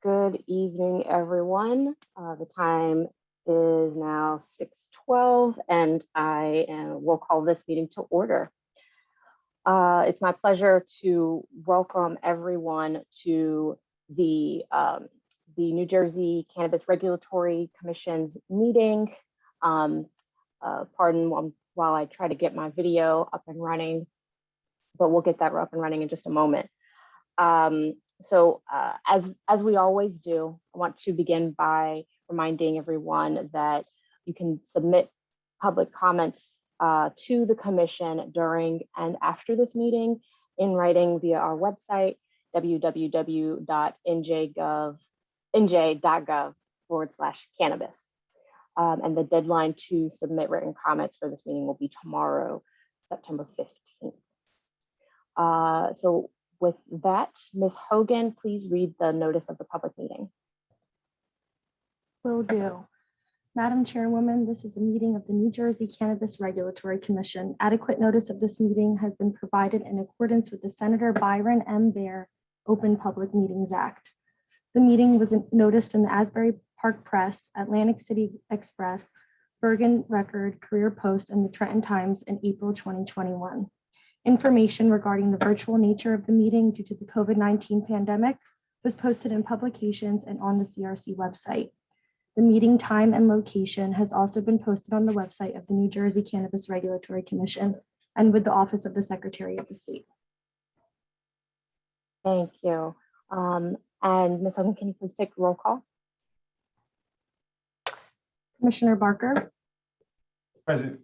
Good evening, everyone. The time is now 6:12, and will call this meeting to order. It's my pleasure to welcome everyone to the New Jersey Cannabis Regulatory Commission's meeting. Pardon while I try to get my video up and running, but we'll get that up and running in just a moment. As we always do, I want to begin by reminding everyone that you can submit public comments to the commission during and after this meeting in writing via our website, www.nj.gov/cannabis. And the deadline to submit written comments for this meeting will be tomorrow, September 15th. So with that, Ms. Hogan, please read the notice of the public meeting. Will do. Madam Chairwoman, this is a meeting of the New Jersey Cannabis Regulatory Commission. Adequate notice of this meeting has been provided in accordance with the Senator Byron M. Baer Open Public Meetings Act. The meeting was noticed in the Asbury Park Press, Atlantic City Express, Bergen Record, Career Post, and the Trenton Times in April 2021. Information regarding the virtual nature of the meeting due to the COVID-19 pandemic was posted in publications and on the CRC website. The meeting time and location has also been posted on the website of the New Jersey Cannabis Regulatory Commission and with the Office of the Secretary of the State. Thank you. And Ms. Hogan, can you please take roll call? Commissioner Barker. Present.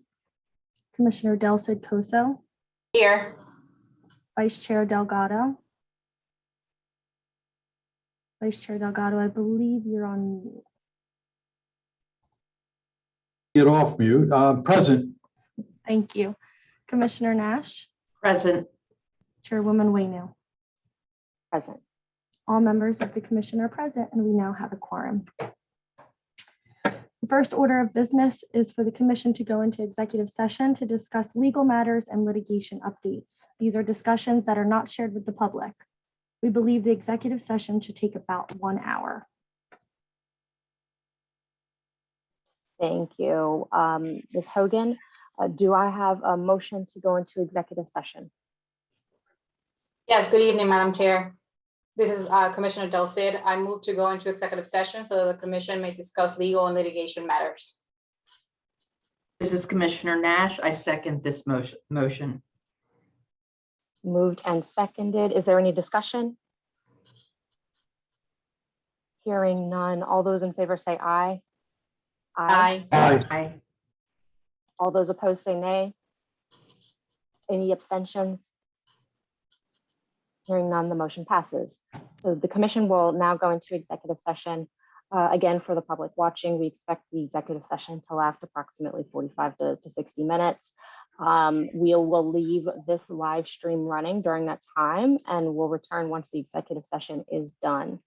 Commissioner Del Cid Coso. Here. Vice Chair Delgado. Vice Chair Delgado, I believe you're on mute. Get off mute. Present. Thank you. Commissioner Nash. Present. Chairwoman Waynu. Present. All members of the commission are present, and we now have a quorum. The first order of business is for the commission to go into executive session to discuss legal matters and litigation updates. These are discussions that are not shared with the public. We believe the executive session should take about 1 hour. Thank you. Ms. Hogan, do I have a motion to go into executive session? Yes, good evening, Madam Chair. This is Commissioner Del Cid. I move to go into executive session so the commission may discuss legal and litigation matters. This is Commissioner Nash. I second this motion. Moved and seconded. Is there any discussion? Hearing none. All those in favor say aye. Aye. Aye. All those opposed say nay. Any abstentions? Hearing none, the motion passes. So the commission will now go into executive session. Again, for the public watching, we expect the executive session to last approximately 45 to 60 minutes. We will leave this live stream running during that time, and we'll return once the executive session is done.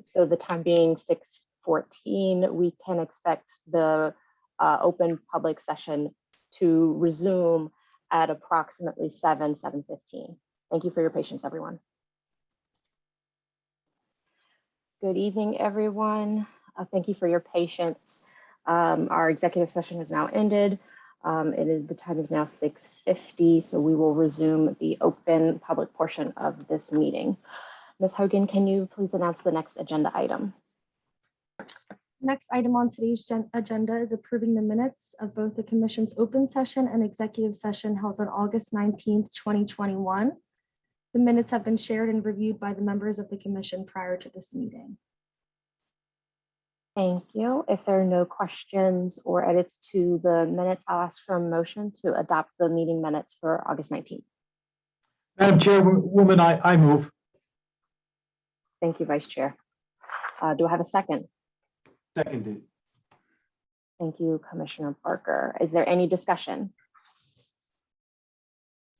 So the time being 6:14, we can expect the open public session to resume at approximately 7:15. Thank you for your patience, everyone. Good evening, everyone. Thank you for your patience. Our executive session has now ended. The time is now 6:50, so we will resume the open public portion of this meeting. Ms. Hogan, can you please announce the next agenda item? Next item on today's agenda is approving the minutes of both the commission's open session and executive session held on August 19th, 2021. The minutes have been shared and reviewed by the members of the commission prior to this meeting. Thank you. If there are no questions or edits to the minutes, I'll ask for a motion to adopt the meeting minutes for August 19th. Madam Chairwoman, I move. Thank you, Vice Chair. Do I have a second? Seconded. Thank you, Commissioner Parker. Is there any discussion?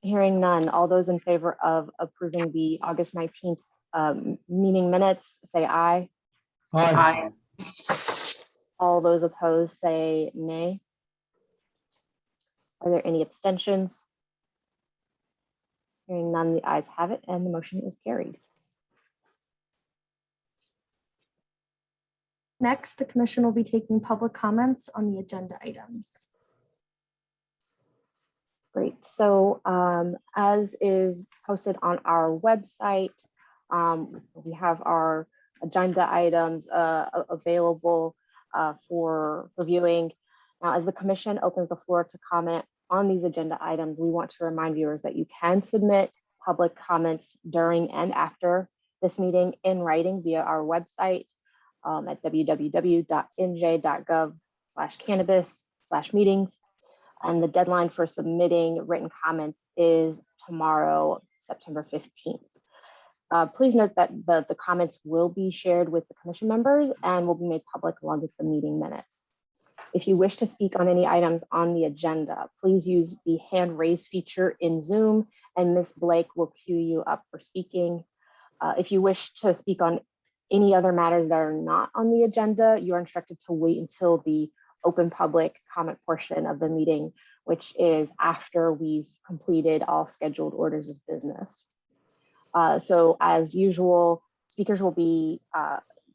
Hearing none, all those in favor of approving the August 19th meeting minutes, say aye. Aye. All those opposed say nay. Are there any abstentions? Hearing none, the ayes have it and the motion is carried. Next, the commission will be taking public comments on the agenda items. Great. So as is posted on our website, we have our agenda items available for viewing. Now, as the commission opens the floor to comment on these agenda items, we want to remind viewers that you can submit public comments during and after this meeting in writing via our website at www.nj.gov/cannabis/meetings. And the deadline for submitting written comments is tomorrow, September 15th. Please note that the comments will be shared with the commission members and will be made public along with the meeting minutes. If you wish to speak on any items on the agenda, please use the hand raise feature in Zoom and Ms. Blake will queue you up for speaking. If you wish to speak on any other matters that are not on the agenda, you are instructed to wait until the open public comment portion of the meeting, which is after we've completed all scheduled orders of business. So as usual, speakers will be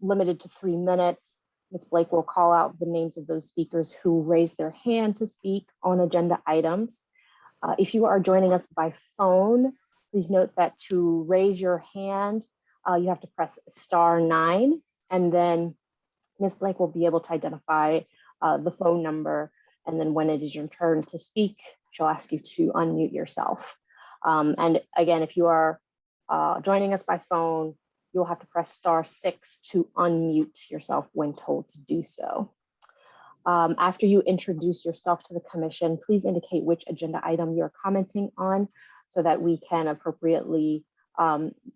limited to 3 minutes. Ms. Blake will call out the names of those speakers who raise their hand to speak on agenda items. If you are joining us by phone, please note that to raise your hand, you have to press *9, and then Ms. Blake will be able to identify the phone number. And then when it is your turn to speak, she'll ask you to unmute yourself. And again, if you are joining us by phone, you'll have to press *6 to unmute yourself when told to do so. After you introduce yourself to the commission, please indicate which agenda item you're commenting on so that we can appropriately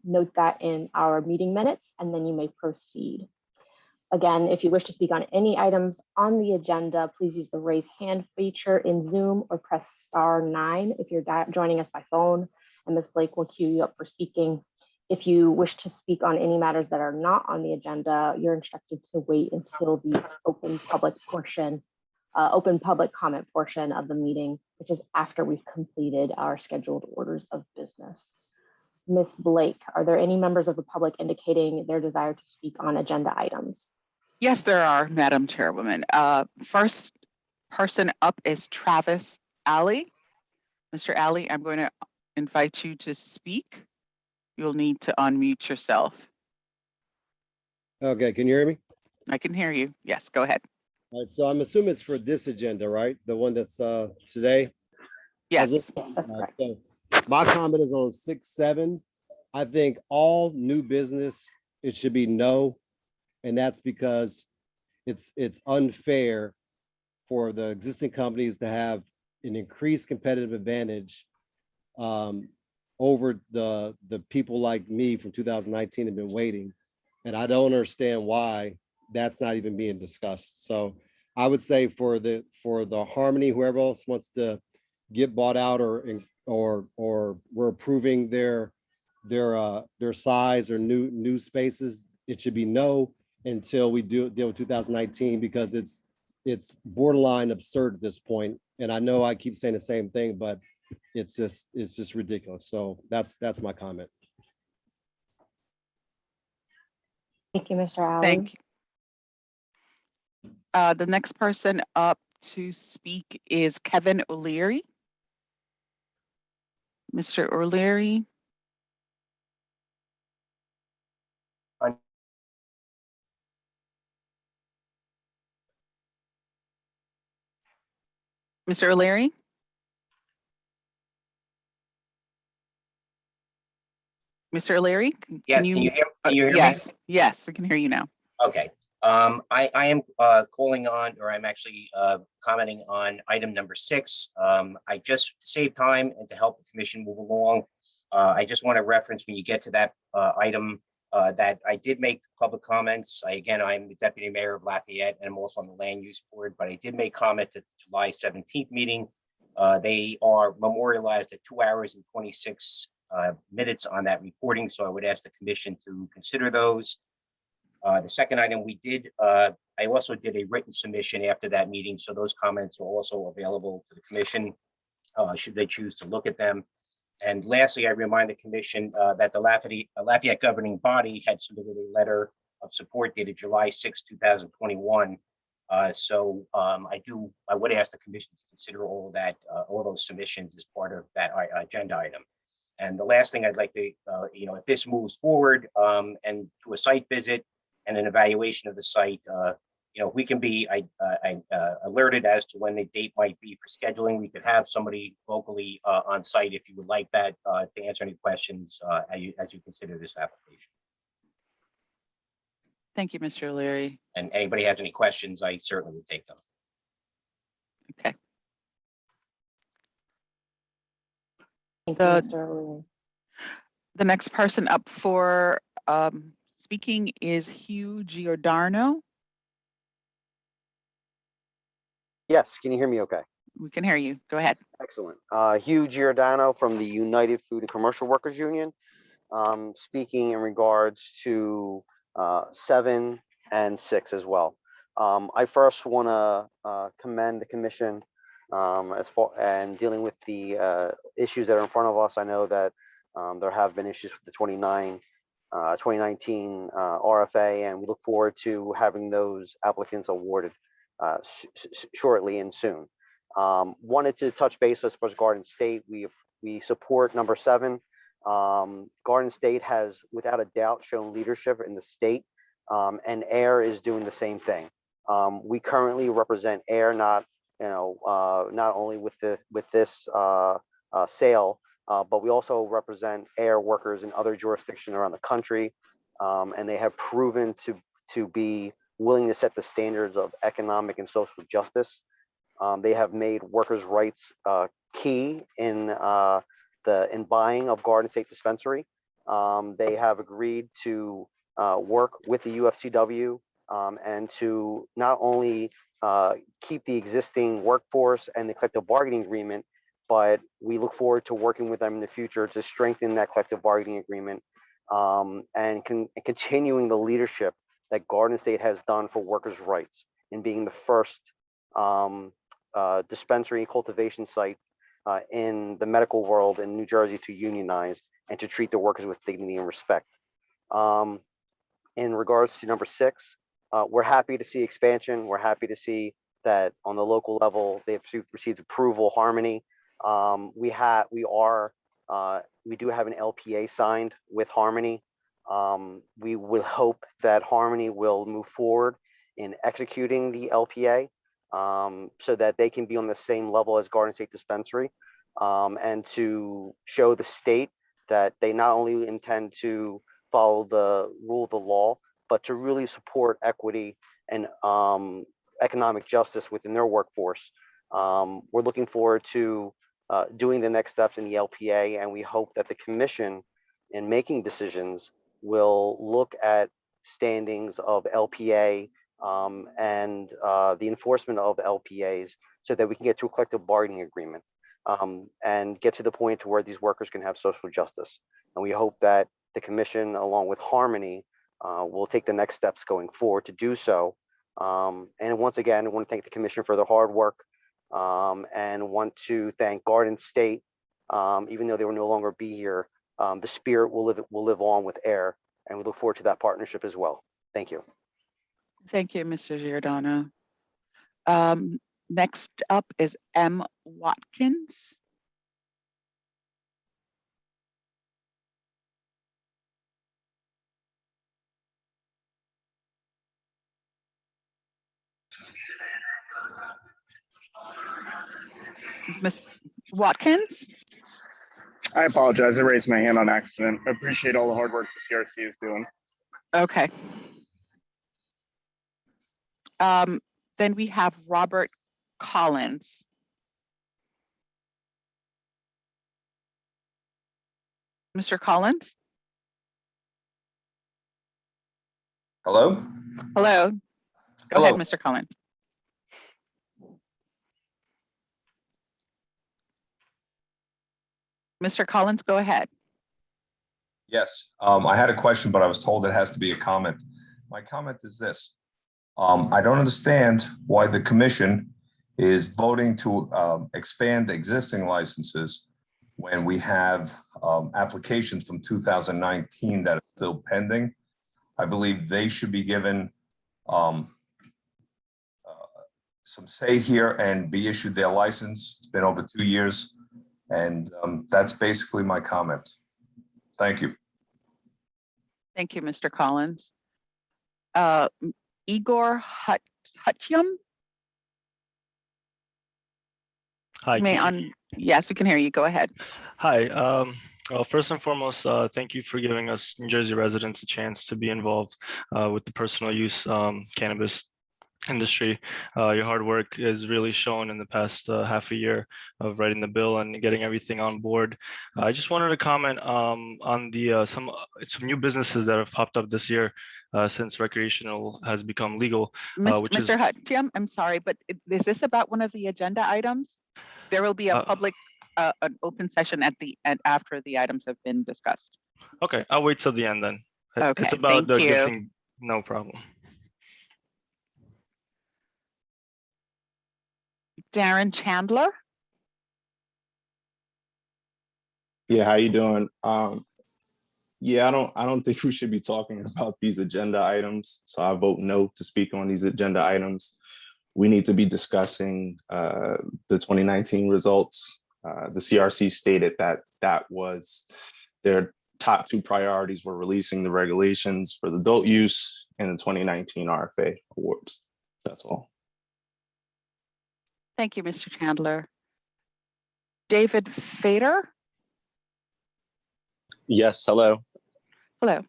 note that in our meeting minutes, and then you may proceed. Again, if you wish to speak on any items on the agenda, please use the raise hand feature in Zoom or press *9 if you're joining us by phone, and Ms. Blake will queue you up for speaking. If you wish to speak on any matters that are not on the agenda, you're instructed to wait until the open public comment portion of the meeting, which is after we've completed our scheduled orders of business. Ms. Blake, are there any members of the public indicating their desire to speak on agenda items? Yes, there are, Madam Chairwoman. First person up is Travis Alley. Mr. Alley, I'm going to invite you to speak. You'll need to unmute yourself. Okay, can you hear me? I can hear you. Yes, go ahead. All right, so I'm assuming it's for this agenda, right? The one that's today? Yes. Yes, that's All correct. right, so my comment is on 6-7. I think all new business, it should be no. And that's because it's unfair for the existing companies to have an increased competitive advantage over the people like me from 2019 have been waiting. And I don't understand why that's not even being discussed. So I would say for the Harmony, whoever else wants to get bought out or we're approving their size or new spaces, it should be no until we deal with 2019, because it's borderline absurd at this point. And I know I keep saying the same thing, but it's just ridiculous. So that's my comment. Thank you, Mr. Alley. Thank you. The next person up to speak is Kevin O'Leary. Mr. O'Leary. Mr. O'Leary? Mr. O'Leary? Yes, can you hear me? Yes, I can hear you now. Okay. I am calling on, or I'm actually commenting on item number 6. I just to save time and to help the commission move along, I just want to reference when you get to that item that I did make public comments. I'm the deputy mayor of Lafayette and I'm also on the land use board, but I did make comment at the July 17th meeting. They are memorialized at 2 hours and 26 minutes on that recording. So I would ask the commission to consider those. The second item we did, I also did a written submission after that meeting. So those comments are also available to the commission should they choose to look at them. And lastly, I remind the commission that the Lafayette governing body had submitted a letter of support dated July 6, 2021. So I would ask the commission to consider all of that, all those submissions as part of that agenda item. And the last thing I'd like to, if this moves forward and to a site visit and an evaluation of the site, we can be alerted as to when the date might be for scheduling. We could have somebody locally on site if you would like that to answer any questions as you consider this application. Thank you, Mr. O'Leary. And anybody has any questions, I certainly would take them. Okay. Thank you, The- Mr. O'Leary. The next person up for speaking is Hugh Giordano. Yes, can you hear me okay? We can hear you. Go ahead. Excellent. Hugh Giordano from the United Food and Commercial Workers Union, speaking in regards to 7 and 6 as well. I first want to commend the commission as far and dealing with the issues that are in front of us. I know that there have been issues with the 2019 RFA, and we look forward to having those applicants awarded shortly and soon. Wanted to touch base as far as Garden State. We support number 7. Garden State has without a doubt shown leadership in the state, and Ayr is doing the same thing. We currently represent Ayr, not only with this sale, but we also represent Ayr workers in other jurisdictions around the country, and they have proven to be willing to set the standards of economic and social justice. They have made workers' rights key in buying of Garden State Dispensary. They have agreed to work with the UFCW and to not only keep the existing workforce and the collective bargaining agreement, but we look forward to working with them in the future to strengthen that collective bargaining agreement and continuing the leadership that Garden State has done for workers' rights in being the first dispensary and cultivation site in the medical world in New Jersey to unionize and to treat the workers with dignity and respect. In regards to number 6, we're happy to see expansion. We're happy to see that on the local level, they've received approval, Harmony. We do have an LPA signed with Harmony. We will hope that Harmony will move forward in executing the LPA so that they can be on the same level as Garden State Dispensary and to show the state that they not only intend to follow the rule of the law, but to really support equity and economic justice within their workforce. We're looking forward to doing the next steps in the LPA, and we hope that the commission in making decisions will look at standings of LPA and the enforcement of LPAs so that we can get to a collective bargaining agreement and get to the point to where these workers can have social justice. And we hope that the commission, along with Harmony, will take the next steps going forward to do so. And once again, I want to thank the commission for their hard work and want to thank Garden State, even though they will no longer be here. The spirit will live on with Ayr, and we look forward to that partnership as well. Thank you. Thank you, Mr. Giordano. Next up is M. Watkins. Ms. Watkins? I apologize. I raised my hand on accident. I appreciate all the hard work the CRC is doing. Okay. Then we have Robert Collins. Mr. Collins? Hello? Hello. Go ahead, Mr. Collins. Mr. Collins, go ahead. Yes, I had a question, but I was told it has to be a comment. My comment is this. I don't understand why the commission is voting to expand the existing licenses when we have applications from 2019 that are still pending. I believe they should be given some say here and be issued their license. It's been over 2 years, and that's basically my comment. Thank you. Thank you, Mr. Collins. Igor Hutchum? Hi. Yes, we can hear you. Go ahead. Hi. Well, first and foremost, thank you for giving us New Jersey residents a chance to be involved with the personal use cannabis industry. Your hard work is really shown in the past half a year of writing the bill and getting everything on board. I just wanted to comment on the some new businesses that have popped up this year since recreational has become legal. Mr. Hutchum, I'm sorry, but is this about one of the agenda items? There will be a public, an open session at the end after the items have been discussed. Okay, I'll wait till the end then. Okay, it's about the thank you. gifting. No problem. Darren Chandler. Yeah, how you doing? Yeah, I don't think we should be talking about these agenda items. So I vote no to speak on these agenda items. We need to be discussing the 2019 results. The CRC stated that was their top 2 priorities were releasing the regulations for the adult use and the 2019 RFA awards. That's all. Thank you, Mr. Chandler. David Fader. Yes, hello. Hello.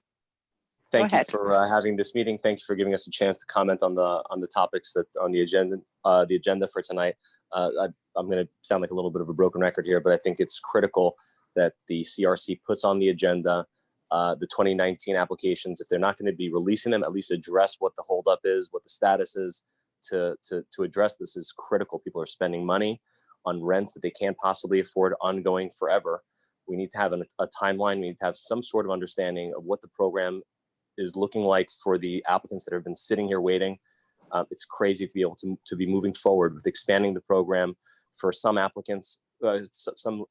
Thank you for having this meeting. Thank you for giving us a chance to comment on the topics that on the agenda for tonight. I'm going to sound like a little bit of a broken record here, but I think it's critical that the CRC puts on the agenda the 2019 applications. If they're not going to be releasing them, at least address what the holdup is, what the status is. To address this is critical. People are spending money on rents that they can't possibly afford ongoing forever. We need to have a timeline. We need to have some sort of understanding of what the program is looking like for the applicants that have been sitting here waiting. It's crazy to be able to be moving forward with expanding the program for some applicants, some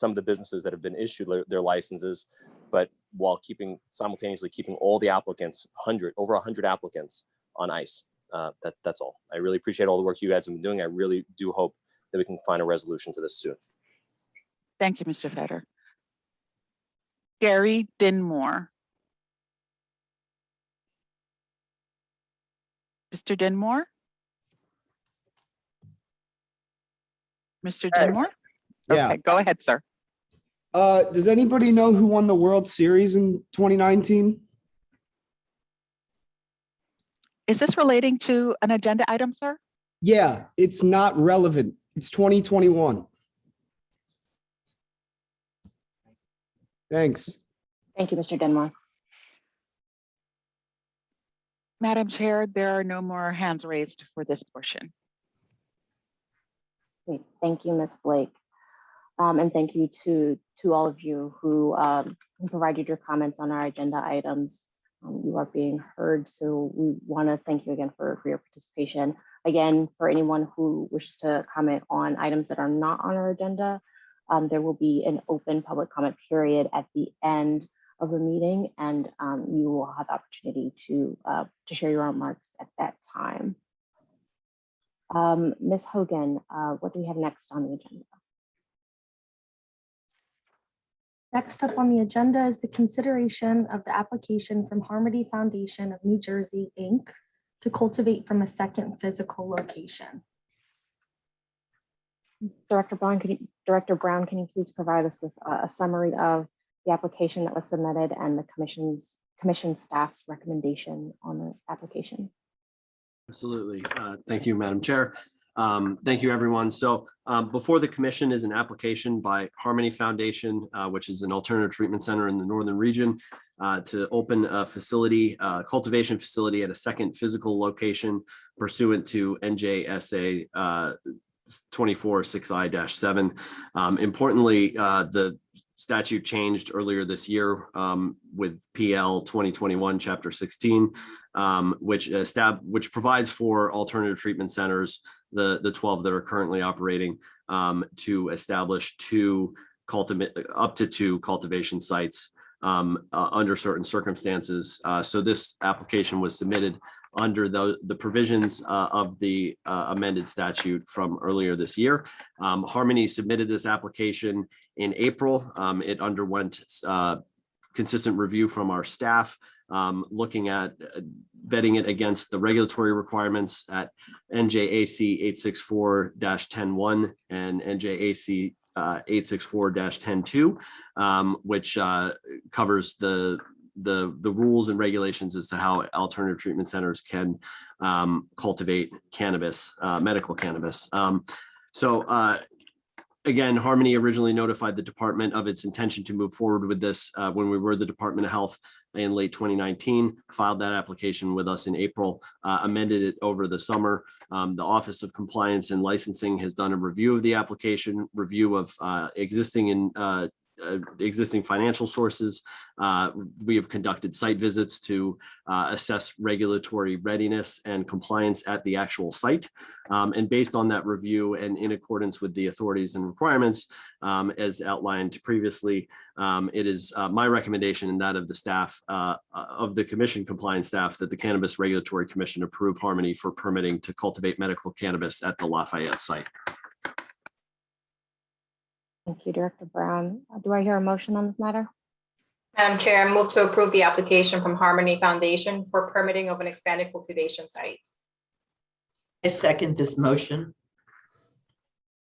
of the businesses that have been issued their licenses, but while simultaneously keeping all the applicants, over 100 applicants on ice. That's all. I really appreciate all the work you guys have been doing. I really do hope that we can find a resolution to this soon. Thank you, Mr. Feder. Gary Dinmore. Mr. Dinmore? Mr. Dinmore? Yeah. Okay, go ahead, sir. Does anybody know who won the World Series in 2019? Is this relating to an agenda item, sir? Yeah, it's not relevant. It's 2021. Thanks. Thank you, Mr. Denmore. Madam Chair, there are no more hands raised for this portion. Great. Thank you, Ms. Blake. And thank you to all of you who provided your comments on our agenda items. You are being heard, so we want to thank you again for your participation. Again, for anyone who wishes to comment on items that are not on our agenda, there will be an open public comment period at the end of the meeting, and you will have the opportunity to share your remarks at that time. Ms. Hogan, what do we have next on the agenda? Next up on the agenda is the consideration of the application from Harmony Foundation of New Jersey, Inc. to cultivate from a second physical location. Director Brown, can you please provide us with a summary of the application that was submitted and the commission staff's recommendation on the application? Absolutely. Thank you, Madam Chair. Thank you, everyone. So before the commission is an application by Harmony Foundation, which is an alternative treatment center in the northern region, to open a facility, cultivation facility at a second physical location pursuant to NJSA 24-6I-7. Importantly, the statute changed earlier this year with PL 2021 Chapter 16, which provides for alternative treatment centers, the 12 that are currently operating, to establish up to two cultivation sites under certain circumstances. So this application was submitted under the provisions of the amended statute from earlier this year. Harmony submitted this application in April. It underwent consistent review from our staff, looking at vetting it against the regulatory requirements at NJAC 864-10-1 and NJAC 864-10-2, which covers the rules and regulations as to how alternative treatment centers can cultivate cannabis, medical cannabis. Again, Harmony originally notified the department of its intention to move forward with this when we were the Department of Health in late 2019, filed that application with us in April, amended it over the summer. The Office of Compliance and Licensing has done a review of the application, review of existing financial sources. We have conducted site visits to assess regulatory readiness and compliance at the actual site. And based on that review and in accordance with the authorities and requirements as outlined previously, it is my recommendation and that of the staff of the commission compliance staff that the Cannabis Regulatory Commission approve Harmony for permitting to cultivate medical cannabis at the Lafayette site. Thank you, Director Brown. Do I hear a motion on this matter? Madam Chair, I move to approve the application from Harmony Foundation for permitting of an expanded cultivation site. I second this motion.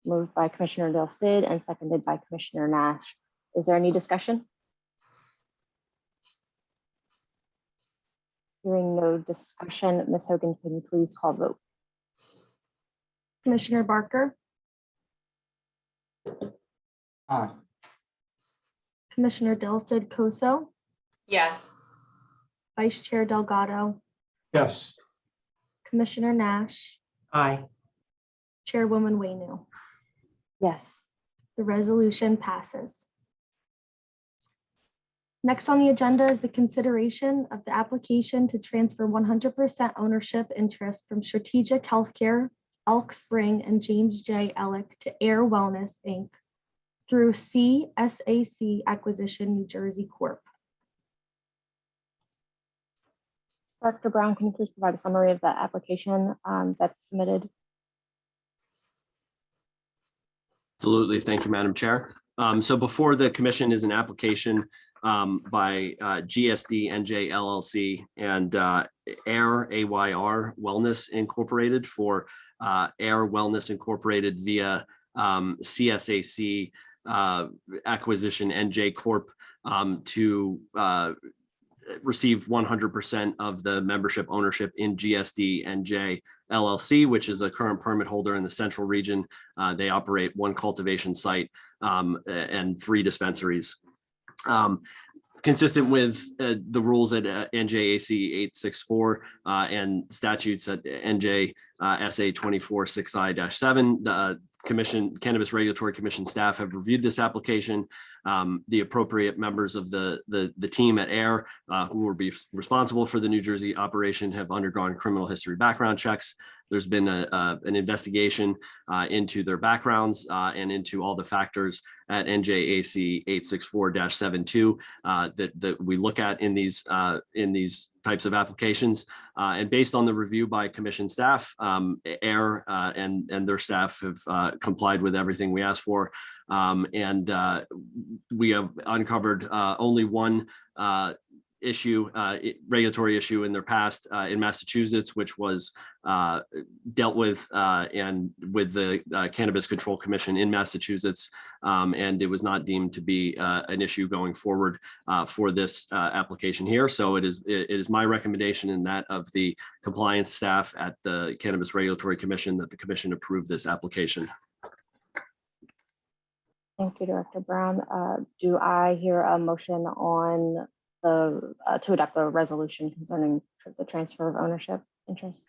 Moved by Commissioner Del Cid and seconded by Commissioner Nash. Is there any discussion? Hearing no discussion, Ms. Hogan, can you please call vote? Commissioner Barker, Aye. Commissioner Del Cid Coso, Yes. Vice Chair Delgado, Yes. Commissioner Nash, Aye. Chairwoman Waynu. Yes. The resolution passes. Next on the agenda is the consideration of the application to transfer 100% ownership interest from Strategic Healthcare, Elk Spring, and James J. Ellick to Ayr Wellness, Inc. through CSAC Acquisition New Jersey Corp. Director Brown, can you please provide a summary of the application that's submitted? Absolutely. Thank you, Madam Chair. So before the commission is an application by GSD NJ LLC and Ayr Wellness Incorporated for Ayr Wellness Incorporated via CSAC Acquisition NJ Corp to receive 100% of the membership ownership in GSD NJ LLC, which is a current permit holder in the central region. They operate one cultivation site and 3 dispensaries. Consistent with the rules at NJAC 864 and statutes at NJ SA 24-6I-7, the Cannabis Regulatory Commission staff have reviewed this application. The appropriate members of the team at Ayr, who will be responsible for the New Jersey operation, have undergone criminal history background checks. There's been an investigation into their backgrounds and into all the factors at NJAC 864-72 that we look at in these types of applications. And based on the review by commission staff, Ayr and their staff have complied with everything we asked for. And we have uncovered only one regulatory issue in their past in Massachusetts, which was dealt with and with the Cannabis Control Commission in Massachusetts, and it was not deemed to be an issue going forward for this application here. So it is my recommendation and that of the compliance staff at the Cannabis Regulatory Commission that the commission approve this application. Thank you, Director Brown. Do I hear a motion on to adopt the resolution concerning the transfer of ownership interest?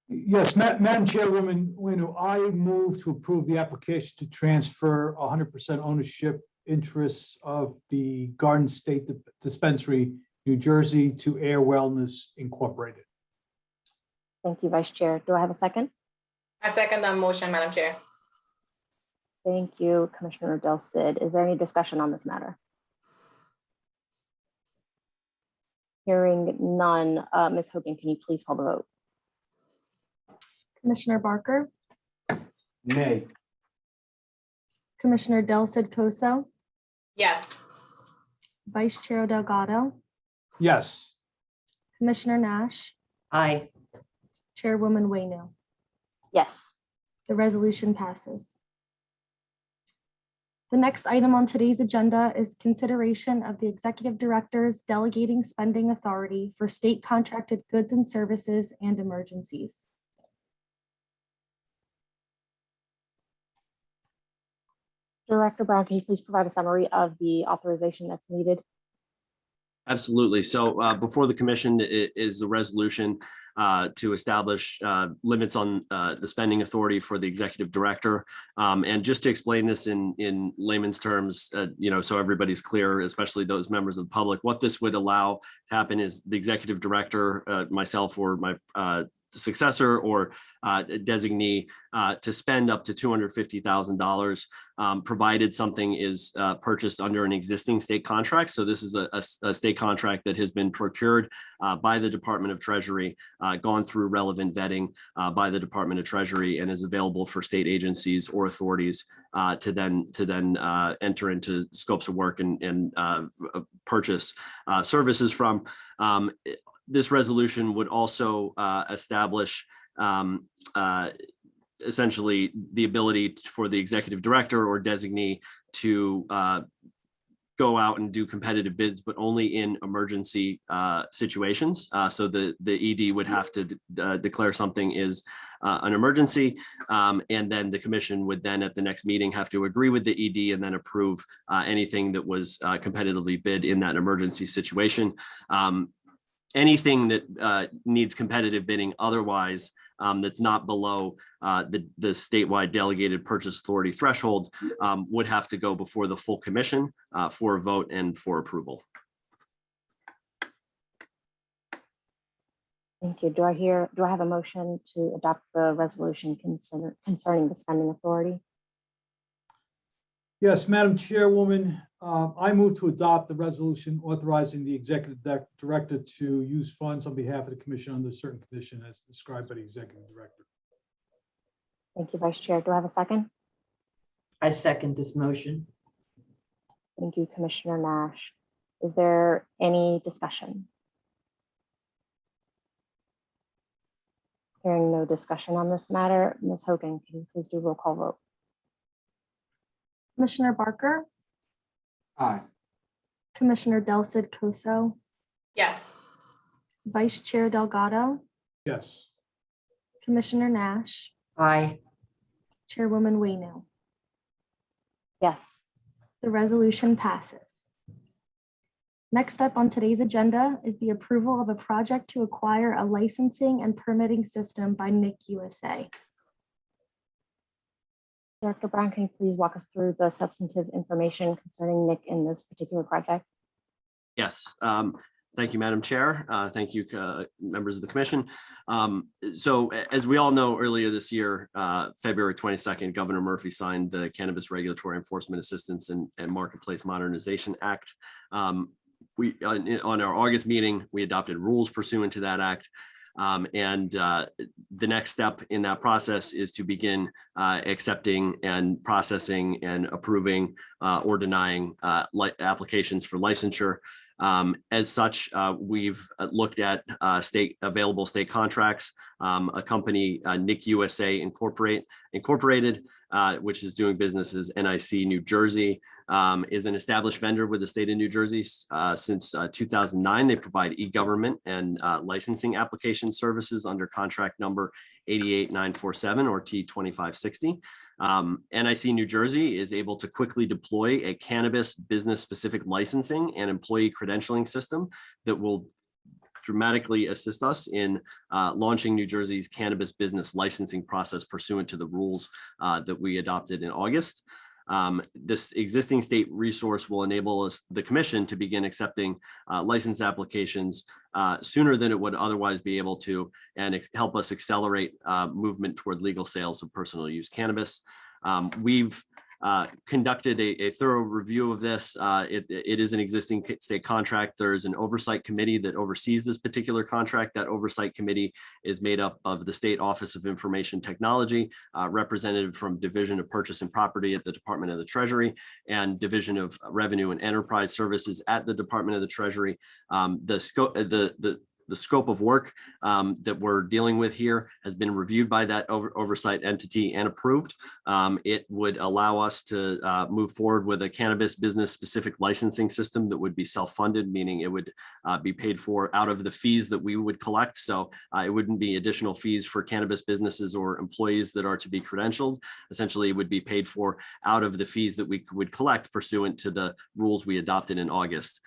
Yes, Madam Chairwoman, I move to approve the application to transfer 100% ownership interests of the Garden State Dispensary, New Jersey to Ayr Wellness Incorporated. Thank you, Vice Chair. Do I have a second? I second the motion, Madam Chair. Thank you, Commissioner Del Cid. Is there any discussion on this matter? Hearing none, Ms. Hogan, can you please call the vote? Commissioner Barker, Nay. Commissioner Del Cid Coso, Yes. Vice Chair Delgado, Yes. Commissioner Nash, Aye. Chairwoman Wayno. Yes. The resolution passes. The next item on today's agenda is consideration of the Executive Director's delegating spending authority for state contracted goods and services and emergencies. Director Brown, can you please provide a summary of the authorization that's needed? Absolutely. So before the commission is a resolution to establish limits on the spending authority for the executive director. And just to explain this in layman's terms, so everybody's clear, especially those members of the public, what this would allow to happen is the executive director, myself or my successor or designee to spend up to $250,000 provided something is purchased under an existing state contract. So this is a state contract that has been procured by the Department of Treasury, gone through relevant vetting by the Department of Treasury, and is available for state agencies or authorities to then enter into scopes of work and purchase services from. This resolution would also establish essentially the ability for the executive director or designee to go out and do competitive bids, but only in emergency situations. So the ED would have to declare something is an emergency, and then the commission would then at the next meeting have to agree with the ED and then approve anything that was competitively bid in that emergency situation. Anything that needs competitive bidding otherwise that's not below the statewide delegated purchase authority threshold would have to go before the full commission for a vote and for approval. Thank you. Do I have a motion to adopt the resolution concerning the spending authority? Yes, Madam Chairwoman, I move to adopt the resolution authorizing the executive director to use funds on behalf of the commission under certain condition as described by the executive director. Thank you, Vice Chair. Do I have a second? I second this motion. Thank you, Commissioner Nash. Is there any discussion? Hearing no discussion on this matter, Ms. Hogan, can you please do a roll call vote? Commissioner Barker, Aye. Commissioner Del Cid Coso, Yes. Vice Chair Delgado, Yes. Commissioner Nash, Aye. Chairwoman Wayno. Yes. The resolution passes. Next up on today's agenda is the approval of a project to acquire a licensing and permitting system by NIC USA. Director Brown, can you please walk us through the substantive information concerning NIC in this particular project? Yes. Thank you, Madam Chair. Thank you, members of the commission. So as we all know, earlier this year, February 22nd, Governor Murphy signed the Cannabis Regulatory Enforcement Assistance and Marketplace Modernization Act. We on our August meeting, we adopted rules pursuant to that act. The next step in that process is to begin accepting and processing and approving or denying applications for licensure. As such, we've looked at available state contracts. A company, NIC USA Incorporated, which is doing business as NIC New Jersey, is an established vendor with the state of New Jersey since 2009. They provide e-government and licensing application services under contract number 88947 or T2560. NIC New Jersey is able to quickly deploy a cannabis business-specific licensing and employee credentialing system that will dramatically assist us in launching New Jersey's cannabis business licensing process pursuant to the rules that we adopted in August. This existing state resource will enable us, the commission, to begin accepting license applications sooner than it would otherwise be able to, and help us accelerate movement toward legal sales of personal use cannabis. We've conducted a thorough review of this. It is an existing state contract. There's an oversight committee that oversees this particular contract. That oversight committee is made up of the State Office of Information Technology, representative from Division of Purchase and Property at the Department of the Treasury, and Division of Revenue and Enterprise Services at the Department of the Treasury. The scope of work that we're dealing with here has been reviewed by that oversight entity and approved. It would allow us to move forward with a cannabis business specific licensing system that would be self-funded, meaning it would be paid for out of the fees that we would collect. So it wouldn't be additional fees for cannabis businesses or employees that are to be credentialed. Essentially, it would be paid for out of the fees that we would collect pursuant to the rules we adopted in August.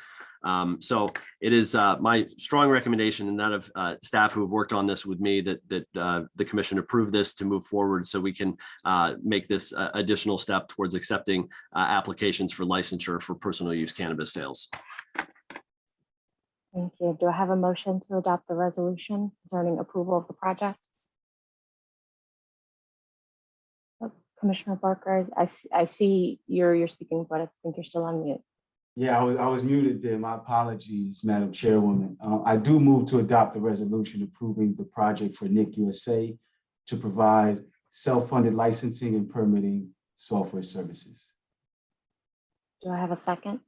So it is my strong recommendation and that of staff who have worked on this with me that the commission approve this to move forward so we can make this additional step towards accepting applications for licensure for personal use cannabis sales. Thank you. Do I have a motion to adopt the resolution concerning approval of the project? Commissioner Barker, I see you're speaking, but I think you're still on mute. Yeah, I was muted there. My apologies, Madam Chairwoman. I do move to adopt the resolution approving the project for NIC USA to provide self-funded licensing and permitting software services. Do I have a second?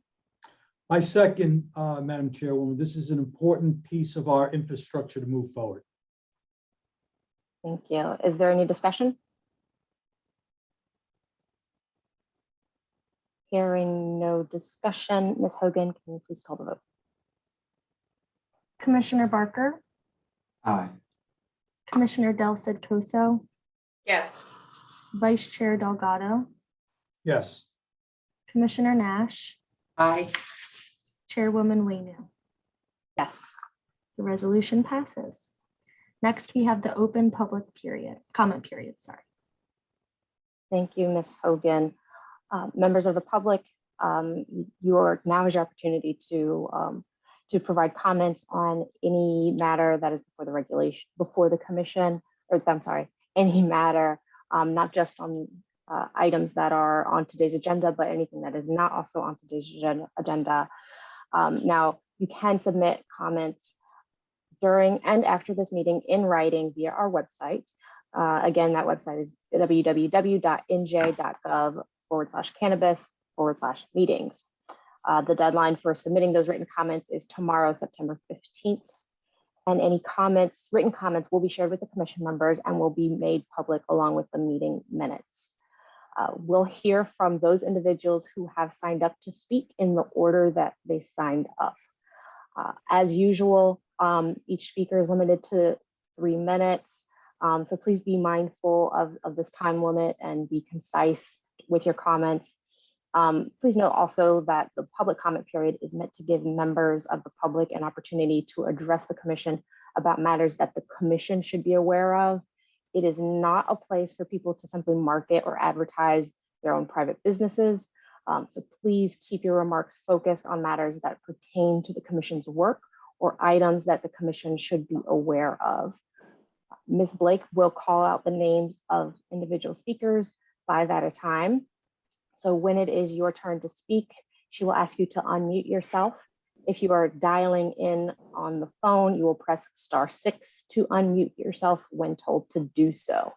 I second, Madam Chairwoman. This is an important piece of our infrastructure to move forward. Thank you. Is there any discussion? Hearing no discussion, Ms. Hogan, can you please call the vote? Commissioner Barker, Aye. Commissioner Del Cid Coso, Yes. Vice Chair Delgado, Yes. Commissioner Nash, Aye. Chairwoman Waynu. Yes. The resolution passes. Next, we have the open public comment period, sorry. Thank you, Ms. Hogan. Members of the public, now is your opportunity to provide comments on any matter that is before the commission, or I'm sorry, any matter, not just on items that are on today's agenda, but anything that is not also on today's agenda. Now, you can submit comments during and after this meeting in writing via our website. Again, that website is www.nj.gov/cannabis/meetings. The deadline for submitting those written comments is tomorrow, September 15th. And any comments, written comments, will be shared with the commission members and will be made public along with the meeting minutes. We'll hear from those individuals who have signed up to speak in the order that they signed up. As usual, each speaker is limited to 3 minutes. So please be mindful of this time limit and be concise with your comments. Please note also that the public comment period is meant to give members of the public an opportunity to address the commission about matters that the commission should be aware of. It is not a place for people to simply market or advertise their own private businesses. So please keep your remarks focused on matters that pertain to the commission's work or items that the commission should be aware of. Ms. Blake will call out the names of individual speakers 5 at a time. So when it is your turn to speak, she will ask you to unmute yourself. If you are dialing in on the phone, you will press *6 to unmute yourself when told to do so.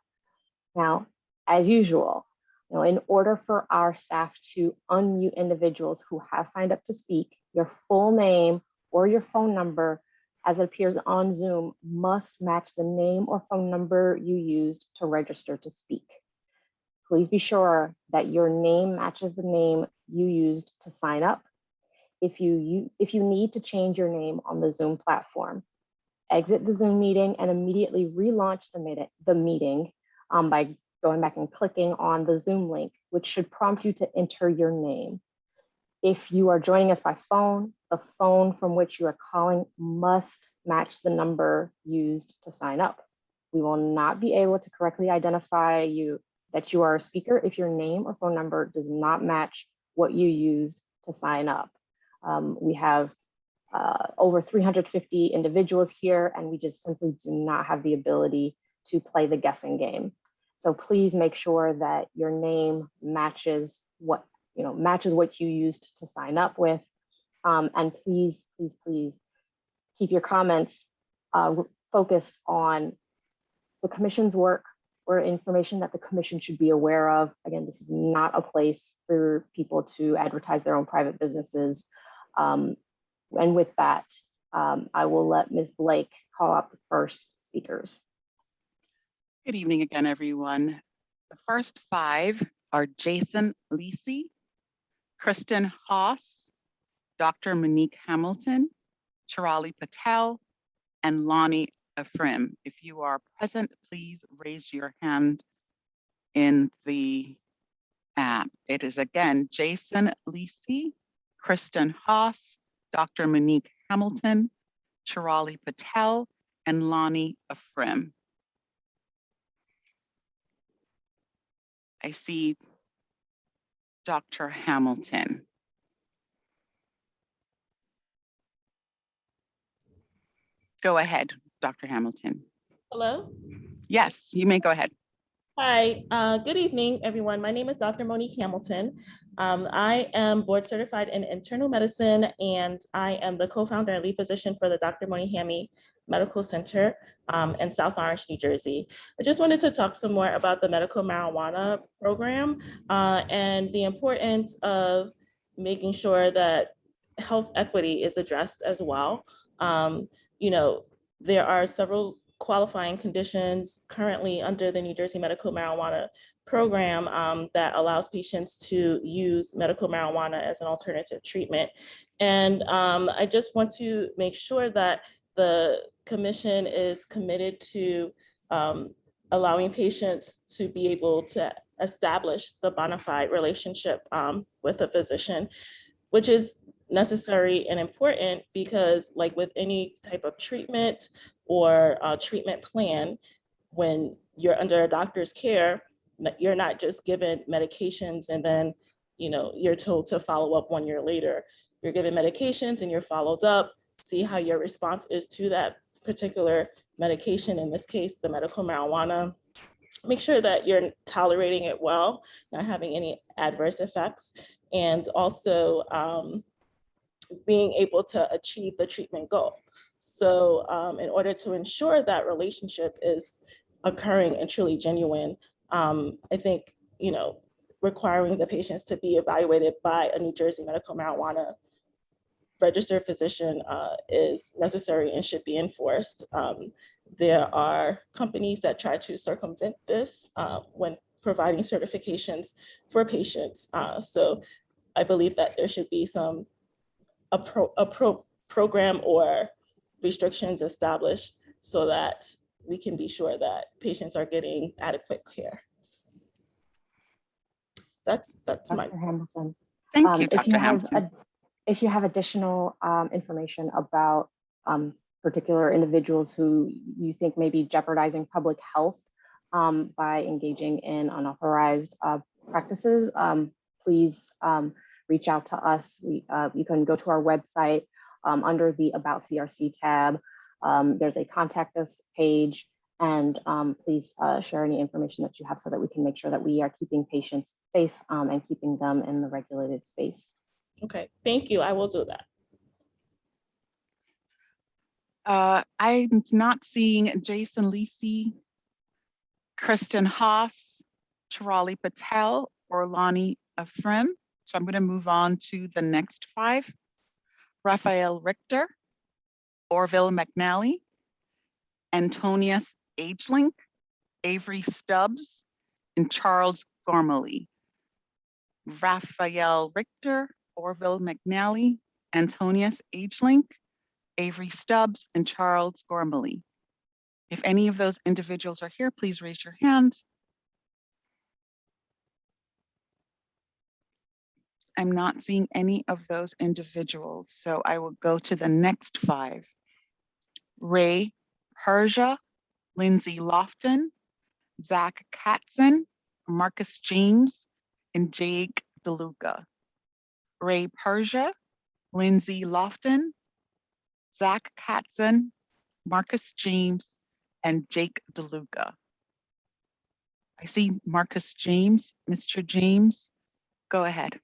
Now, as usual, in order for our staff to unmute individuals who have signed up to speak, your full name or your phone number as it appears on Zoom must match the name or phone number you used to register to speak. Please be sure that your name matches the name you used to sign up. If you need to change your name on the Zoom platform, exit the Zoom meeting and immediately relaunch the meeting by going back and clicking on the Zoom link, which should prompt you to enter your name. If you are joining us by phone, the phone from which you are calling must match the number used to sign up. We will not be able to correctly identify that you are a speaker if your name or phone number does not match what you used to sign up. We have over 350 individuals here, and we just simply do not have the ability to play the guessing game. So please make sure that your name matches what, matches what you used to sign up with. And please keep your comments focused on the commission's work or information that the commission should be aware of. Again, this is not a place for people to advertise their own private businesses. And with that, I will let Ms. Blake call out the first speakers. Good evening again, everyone. The first 5 are Jason Lisi, Kristen Haas, Dr. Monique Hamilton, Chirali Patel, and Lonnie Ephraim. If you are present, please raise your hand in the app. It is again Jason Lisi, Kristen Haas, Dr. Monique Hamilton, Chirali Patel, and Lonnie Ephraim. I see Dr. Hamilton. Go ahead, Dr. Hamilton. Hello. Yes, you may go ahead. Hi, good evening, everyone. My name is Dr. Monique Hamilton. I am board certified in internal medicine, and I am the co-founder and lead physician for the Dr. Moni Hammy Medical Center in South Orange, New Jersey. I just wanted to talk some more about the medical marijuana program and the importance of making sure that health equity is addressed as well. There are several qualifying conditions currently under the New Jersey Medical Marijuana Program that allows patients to use medical marijuana as an alternative treatment. And I just want to make sure that the commission is committed to allowing patients to be able to establish the bona fide relationship with a physician, which is necessary and important because, like with any type of treatment or treatment plan, when you're under a doctor's care, you're not just given medications and then you're told to follow up 1 year later. You're given medications and you're followed up, see how your response is to that particular medication, in this case, the medical marijuana. Make sure that you're tolerating it well, not having any adverse effects, and also being able to achieve the treatment goal. So in order to ensure that relationship is occurring and truly genuine, I think, requiring the patients to be evaluated by a New Jersey medical marijuana registered physician is necessary and should be enforced. There are companies that try to circumvent this when providing certifications for patients. So I believe that there should be a program or restrictions established so that we can be sure that patients are getting adequate care. That's Dr. my Hamilton. Thank you, Dr. Hamilton. If you have additional information about particular individuals who you think may be jeopardizing public health by engaging in unauthorized practices, please reach out to us. You can go to our website under the About CRC tab. There's a contact us page, and please share any information that you have so that we can make sure that we are keeping patients safe and keeping them in the regulated space. Okay, thank you. I will do that. I'm not seeing Jason Lisi, Kristen Haas, Chirali Patel, or Lonnie Ephraim. So I'm going to move on to the next 5. Raphael Richter, Orville McNally, Antonius Agelink, Avery Stubbs, and Charles Gormley. Raphael Richter, Orville McNally, Antonius Agelink, Avery Stubbs, and Charles Gormley. If any of those individuals are here, please raise your hand. I'm not seeing any of those individuals, so I will go to the next 5. Ray Persia, Lindsay Lofton, Zach Katzen, Marcus James, and Jake DeLuca. Ray Persia, Lindsay Lofton, Zach Katzen, Marcus James, and Jake DeLuca. I see Marcus James. Mr. James, go ahead.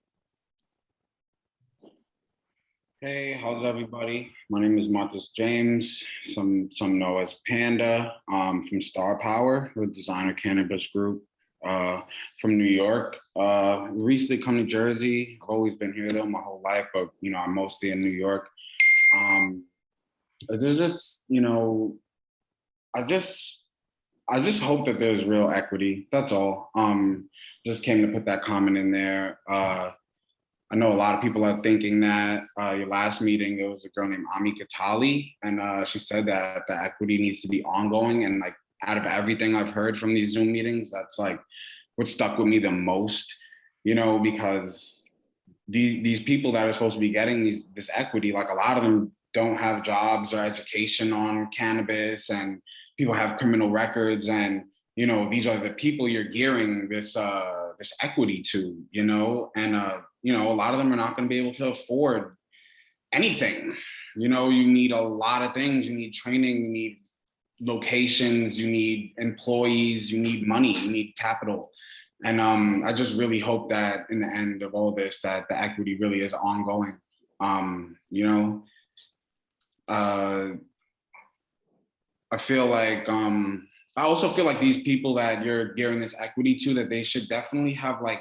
Hey, how's everybody? My name is Marcus James. Some know as Panda. From Star Power, with Designer Cannabis Group. From New York. Recently come to Jersey. I've always been here though my whole life, but you know, I'm mostly in New York. There's just, you know, I just hope that there's real equity. That's all. Just came to put that comment in there. I know a lot of people are thinking that your last meeting, there was a girl named Ami Katali, and she said that the equity needs to be ongoing. And like, out of everything I've heard from these Zoom meetings, that's like what stuck with me the most, you know, because these people that are supposed to be getting this equity, like a lot of them don't have jobs or education on cannabis, and people have criminal records, and you know, these are the people you're gearing this equity to, you know, and you know, a lot of them are not going to be able to afford anything. You know, you need a lot of things. You need training, you need locations, you need employees, you need money, you need capital. And I just really hope that in the end of all this, that the equity really is ongoing. You know, I feel like, I also feel like these people that you're gearing this equity to, that they should definitely have like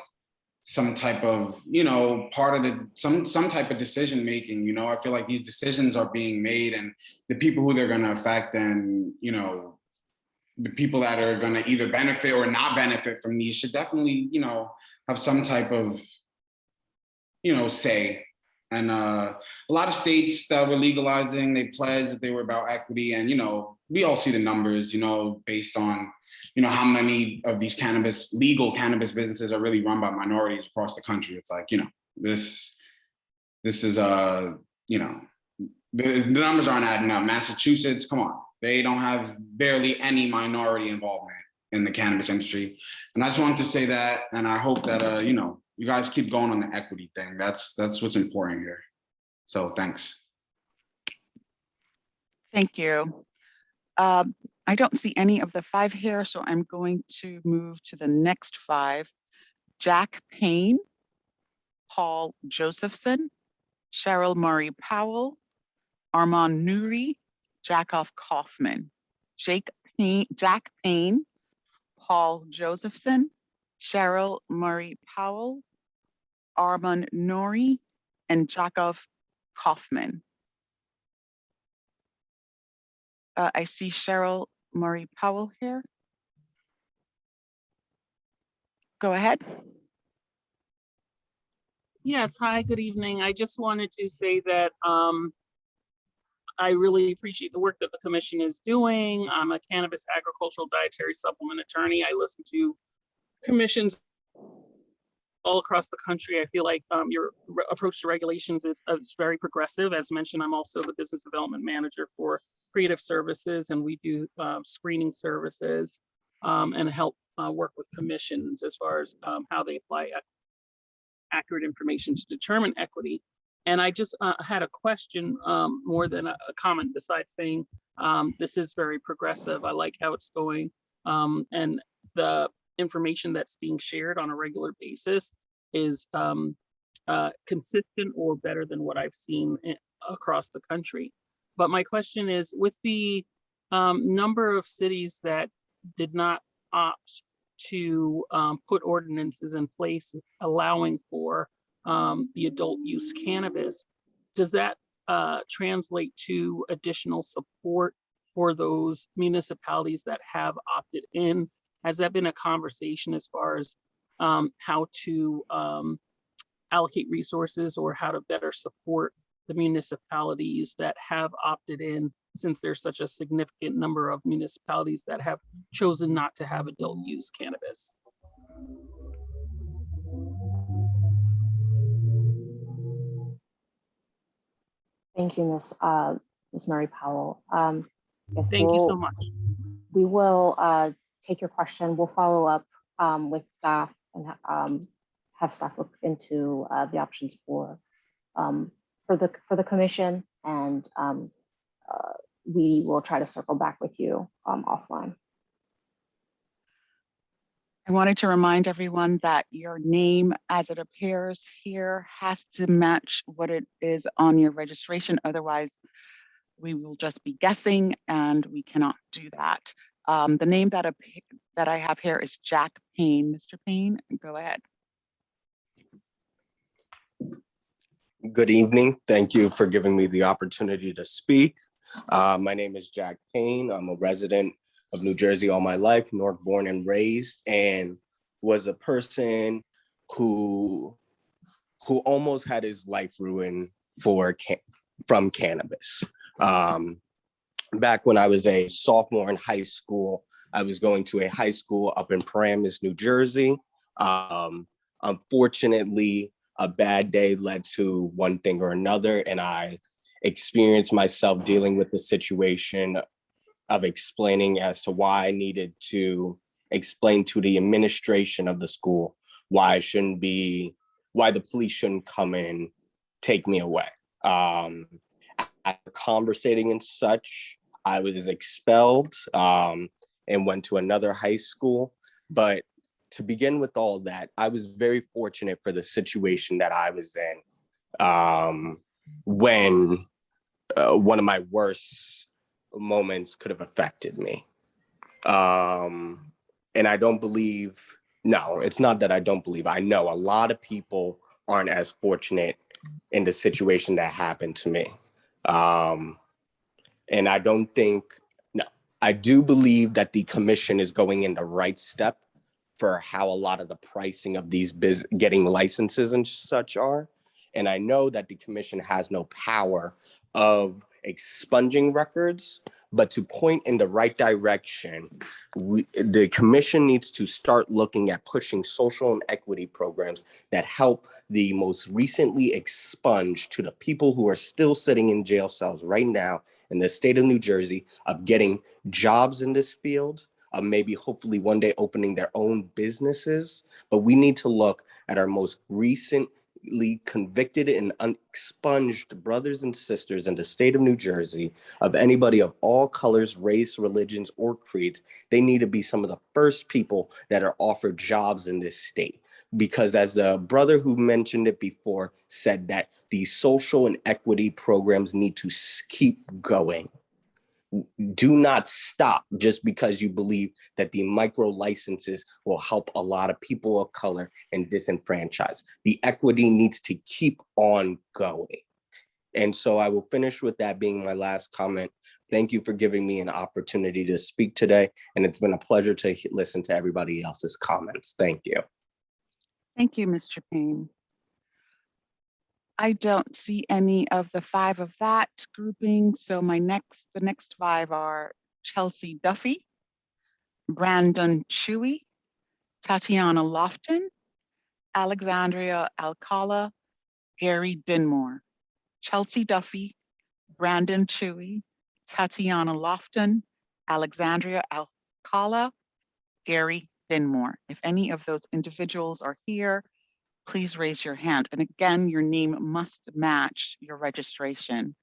some type of, you know, part of the, some type of decision making. You know, I feel like these decisions are being made, and the people who they're going to affect, and, you know, the people that are going to either benefit or not benefit from these should definitely, you know, have some type of, you know, say. And a lot of states that were legalizing, they pledged that they were about equity. And, you know, we all see the numbers, you know, based on, you know, how many of these legal cannabis businesses are really run by minorities across the country. It's like, you know, this is, you know, the numbers aren't adding up. Massachusetts, come on, they don't have barely any minority involvement in the cannabis industry. And I just wanted to say that, and I hope that, you know, you guys keep going on the equity thing. That's what's important here. So thanks. Thank you. I don't see any of the 5 here, so I'm going to move to the next 5. Jack Payne, Paul Josephson, Cheryl Murray Powell, Armand Nouri, Jacob Kaufman. Jack Payne, Paul Josephson, Cheryl Murray Powell, Armand Nouri, and Jacob Kaufman. I see Cheryl Murray Powell here. Go ahead. Yes, hi, good evening. I just wanted to say that I really appreciate the work that the commission is doing. I'm a cannabis agricultural dietary supplement attorney. I listen to commissions all across the country. I feel like your approach to regulations is very progressive. As mentioned, I'm also the business development manager for creative services, and we do screening services and help work with commissions as far as how they apply accurate information to determine equity. And I just had a question more than a comment, besides saying this is very progressive. I like how it's going, and the information that's being shared on a regular basis is consistent or better than what I've seen across the country. But my question is, with the number of cities that did not opt to put ordinances in place allowing for the adult use cannabis, does that translate to additional support for those municipalities that have opted in? Has that been a conversation as far as how to allocate resources or how to better support the municipalities that have opted in, since there's such a significant number of municipalities that have chosen not to have adult use cannabis? Thank you, Ms. Murray Powell. Yes, Thank you so much. We will take your question. We'll follow up with staff and have staff look into the options for the commission, and we will try to circle back with you offline. I wanted to remind everyone that your name as it appears here has to match what it is on your registration. Otherwise, we will just be guessing and we cannot do that. The name that I have here is Jack Payne. Mr. Payne, go ahead. Good evening. Thank you for giving me the opportunity to speak. My name is Jack Payne. I'm a resident of New Jersey all my life, Newark born and raised, and was a person who almost had his life ruined from cannabis. Back when I was a sophomore in high school, I was going to a high school up in Paramus, New Jersey. Unfortunately, a bad day led to one thing or another, and I experienced myself dealing with the situation of explaining as to why I needed to explain to the administration of the school why the police shouldn't come in and take me away. After conversating and such, I was expelled and went to another high school. But to begin with all that, I was very fortunate for the situation that I was in when one of my worst moments could have affected me. And I don't believe, no, it's not that I don't believe. I know a lot of people aren't as fortunate in the situation that happened to me. And I don't think, no, I do believe that the commission is going in the right step for how a lot of the pricing of these getting licenses and such are. And I know that the commission has no power of expunging records, but to point in the right direction, the commission needs to start looking at pushing social and equity programs that help the most recently expunged to the people who are still sitting in jail cells right now in the state of New Jersey of getting jobs in this field, of maybe hopefully one day opening their own businesses. But we need to look at our most recently convicted and expunged brothers and sisters in the state of New Jersey, of anybody of all colors, race, religions, or creeds. They need to be some of the first people that are offered jobs in this state. Because as the brother who mentioned it before said, that these social and equity programs need to keep going. Do not stop just because you believe that the micro licenses will help a lot of people of color and disenfranchised. The equity needs to keep on going. And so I will finish with that being my last comment. Thank you for giving me an opportunity to speak today. And it's been a pleasure to listen to everybody else's comments. Thank you. Thank you, Mr. Payne. I don't see any of the five of that grouping. So the next five are Chelsea Duffy, Brandon Chewy, Tatiana Lofton, Alexandria Alcala, Gary Dinmore. Chelsea Duffy, Brandon Chewy, Tatiana Lofton, Alexandria Alcala, Gary Dinmore. If any of those individuals are here, please raise your hand. And again, your name must match your registration.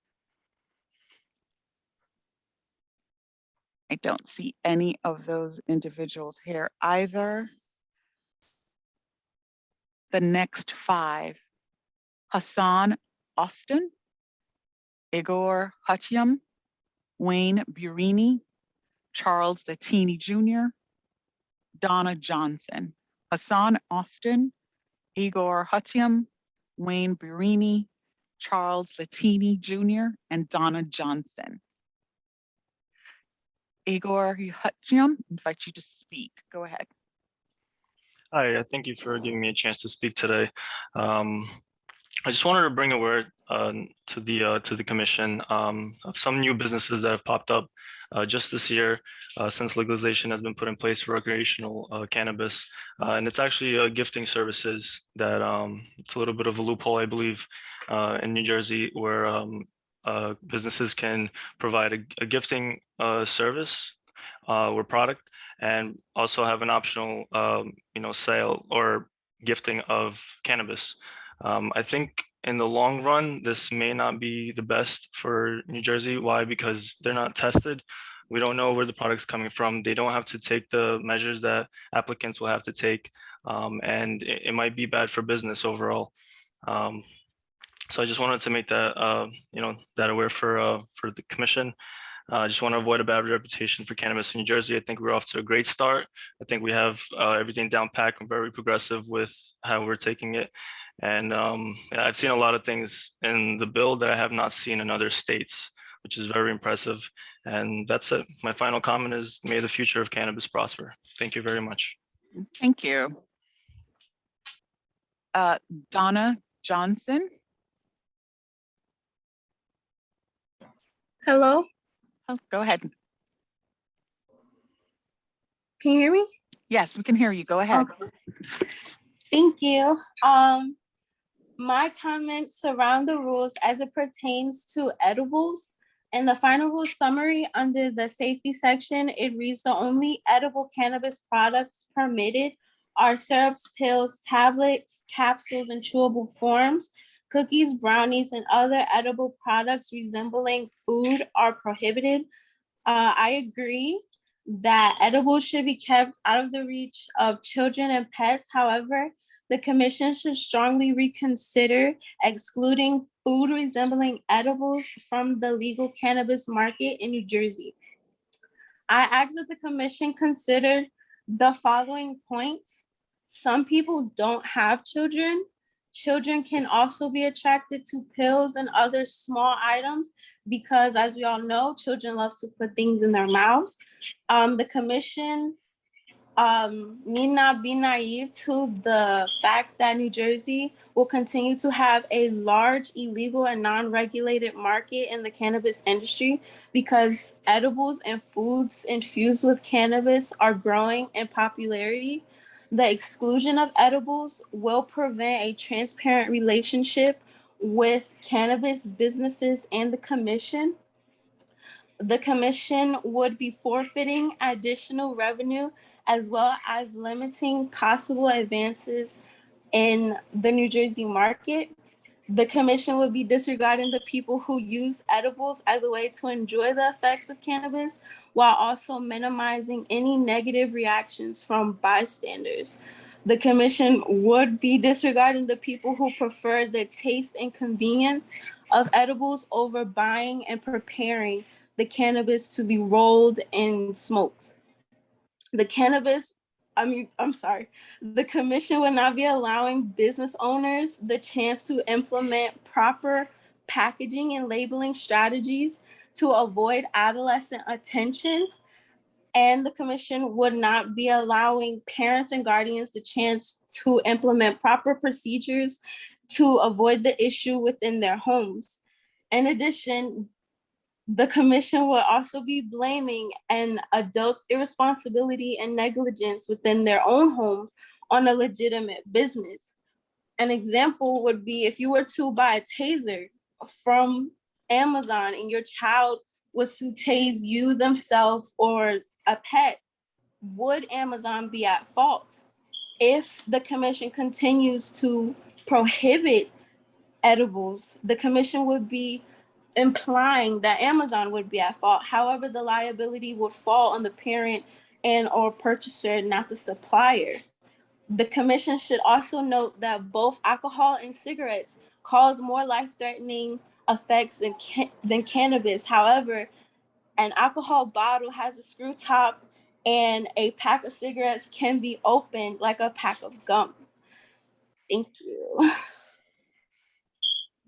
I don't see any of those individuals here either. The next five: Hassan Austin, Igor Hutchium, Wayne Burini, Charles Datini Jr., Donna Johnson. Hassan Austin, Igor Hutchium, Wayne Burini, Charles Latini Jr., and Donna Johnson. Igor Hutchium, invite you to speak. Go ahead. Hi, thank you for giving me a chance to speak today. I just wanted to bring a word to the commission of some new businesses that have popped up just this year since legalization has been put in place for recreational cannabis, and it's actually gifting services that it's a little bit of a loophole, I believe, in New Jersey, where businesses can provide a gifting service or product, and also have an optional sale or gifting of cannabis. I think in the long run, this may not be the best for New Jersey. Why? Because they're not tested We don't know where the product's coming from. They don't have to take the measures that applicants will have to take, and it might be bad for business overall. So I just wanted to make that that aware for the commission. I just want to avoid a bad reputation for cannabis in New Jersey. I think we're off to a great start. I think we have everything down pat and very progressive with how we're taking it. And yeah, I've seen a lot of things in the bill that I have not seen in other states, which is very impressive. And that's it. My final comment is, may the future of cannabis prosper. Thank you very much. Thank you. Donna Johnson. Hello, Oh, go ahead. can you hear me? Yes, we can hear you. Go ahead. Okay. Thank you. My comments surround the rules as it pertains to edibles. In the final rule summary under the safety section, it reads the only edible cannabis products permitted are syrups, pills, tablets, capsules, and chewable forms. Cookies, brownies, and other edible products resembling food are prohibited. I agree that edibles should be kept out of the reach of children and pets. However, the commission should strongly reconsider excluding food resembling edibles from the legal cannabis market in New Jersey. I ask that the commission consider the following points. Some people don't have children. Children can also be attracted to pills and other small items because, as we all know, children love to put things in their mouths. The commission need not be naive to the fact that New Jersey will continue to have a large illegal and non-regulated market in the cannabis industry because edibles and foods infused with cannabis are growing in popularity. The exclusion of edibles will prevent a transparent relationship with cannabis businesses and the commission. The commission would be forfeiting additional revenue as well as limiting possible advances in the New Jersey market. The commission would be disregarding the people who use edibles as a way to enjoy the effects of cannabis while also minimizing any negative reactions from bystanders. The commission would be disregarding the people who prefer the taste and convenience of edibles over buying and preparing the cannabis to be rolled and smoked. The commission would not be allowing business owners the chance to implement proper packaging and labeling strategies to avoid adolescent attention. And the commission would not be allowing parents and guardians the chance to implement proper procedures to avoid the issue within their homes. In addition, the commission will also be blaming an adult's irresponsibility and negligence within their own homes on a legitimate business. An example would be if you were to buy a taser from Amazon and your child was to tase you themselves or a pet, would Amazon be at fault? If the commission continues to prohibit edibles, the commission would be implying that Amazon would be at fault. However, the liability would fall on the parent and or purchaser, not the supplier. The commission should also note that both alcohol and cigarettes cause more life-threatening effects than cannabis. However, an alcohol bottle has a screw top and a pack of cigarettes can be opened like a pack of gum. Thank you.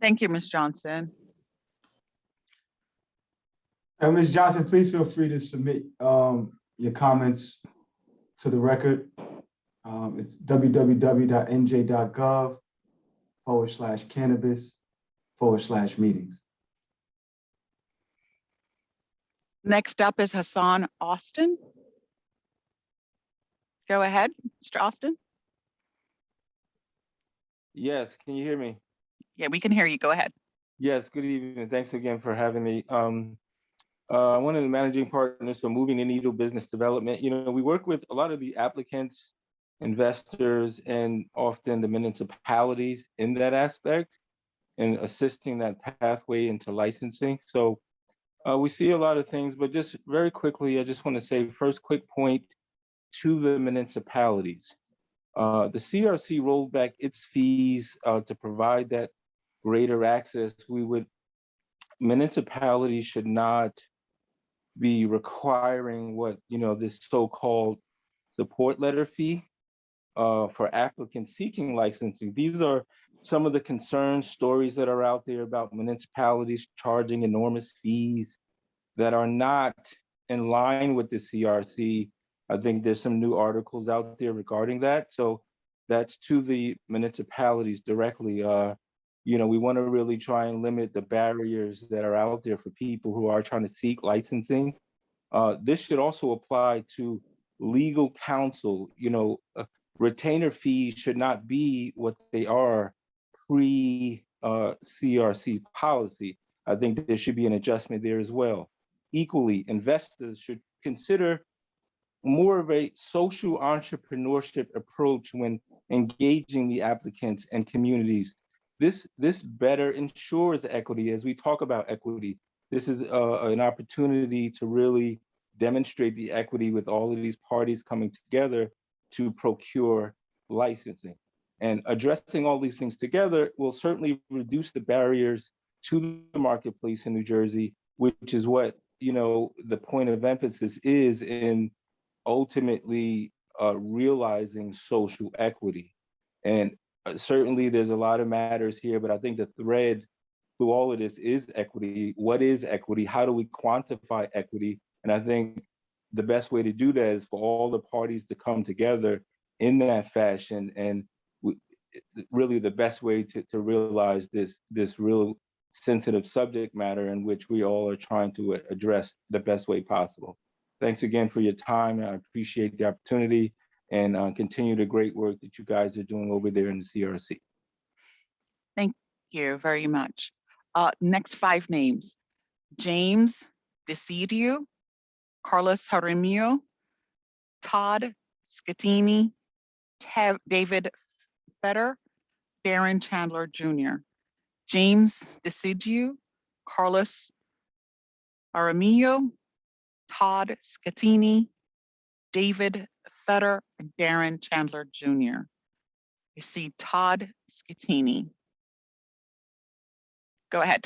Thank you, Ms. Johnson. Ms. Johnson, please feel free to submit your comments to the record. It's www.nj.gov/cannabis/meetings. Next up is Hassan Austin. Go ahead, Mr. Austin. Yes, can you hear me? Yeah, we can hear you. Go ahead. Yes, good evening. Thanks again for having me. One of the managing partners for Moving the Needle Business Development. You know, we work with a lot of the applicants, investors, and often the municipalities in that aspect and assisting that pathway into licensing. So We see a lot of things, but just very quickly, I just want to say first quick point to the municipalities. The CRC rolled back its fees to provide that greater access. Municipalities should not be requiring what, this so-called support letter fee for applicants seeking licensing. These are some of the concerns, stories that are out there about municipalities charging enormous fees that are not in line with the CRC. I think there's some new articles out there regarding that. So that's to the municipalities directly. We want to really try and limit the barriers that are out there for people who are trying to seek licensing. This should also apply to legal counsel. Retainer fees should not be what they are pre-CRC policy. I think there should be an adjustment there as well. Equally, investors should consider more of a social entrepreneurship approach when engaging the applicants and communities. This better ensures equity. As we talk about equity, this is an opportunity to really demonstrate the equity with all of these parties coming together to procure licensing. And addressing all these things together will certainly reduce the barriers to the marketplace in New Jersey, which is what, the point of emphasis is in ultimately realizing social equity. And certainly there's a lot of matters here, but I think the thread through all of this is equity. What is equity? How do we quantify equity? And I think the best way to do that is for all the parties to come together in that fashion. And really the best way to realize this real sensitive subject matter in which we all are trying to address the best way possible. Thanks again for your time. I appreciate the opportunity and continue the great work that you guys are doing over there in the CRC. Thank you very much. Next 5 names: James Decidue, Carlos Jaramillo, Todd Skatini, David Fetter, Darren Chandler Jr. James Decidue, Carlos Jaramillo, Todd Skatini, David Fetter, and Darren Chandler Jr. You see Todd Skatini. Go ahead.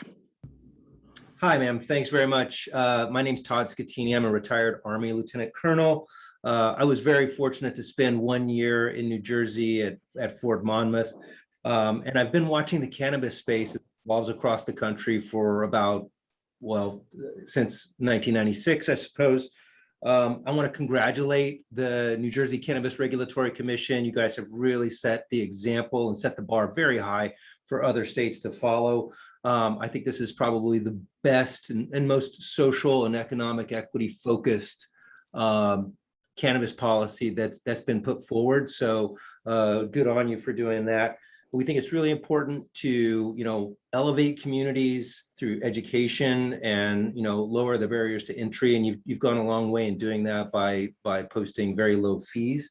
Hi, ma'am. Thanks very much. My name's Todd Skatini. I'm a retired Army Lieutenant Colonel. I was very fortunate to spend 1 year in New Jersey at Fort Monmouth. And I've been watching the cannabis space that evolves across the country for about, since 1996, I suppose. I want to congratulate the New Jersey Cannabis Regulatory Commission. You guys have really set the example and set the bar very high for other states to follow. I think this is probably the best and most social and economic equity focused cannabis policy that's been put forward. So good on you for doing that. We think it's really important to, elevate communities through education and, lower the barriers to entry. And you've gone a long way in doing that by posting very low fees.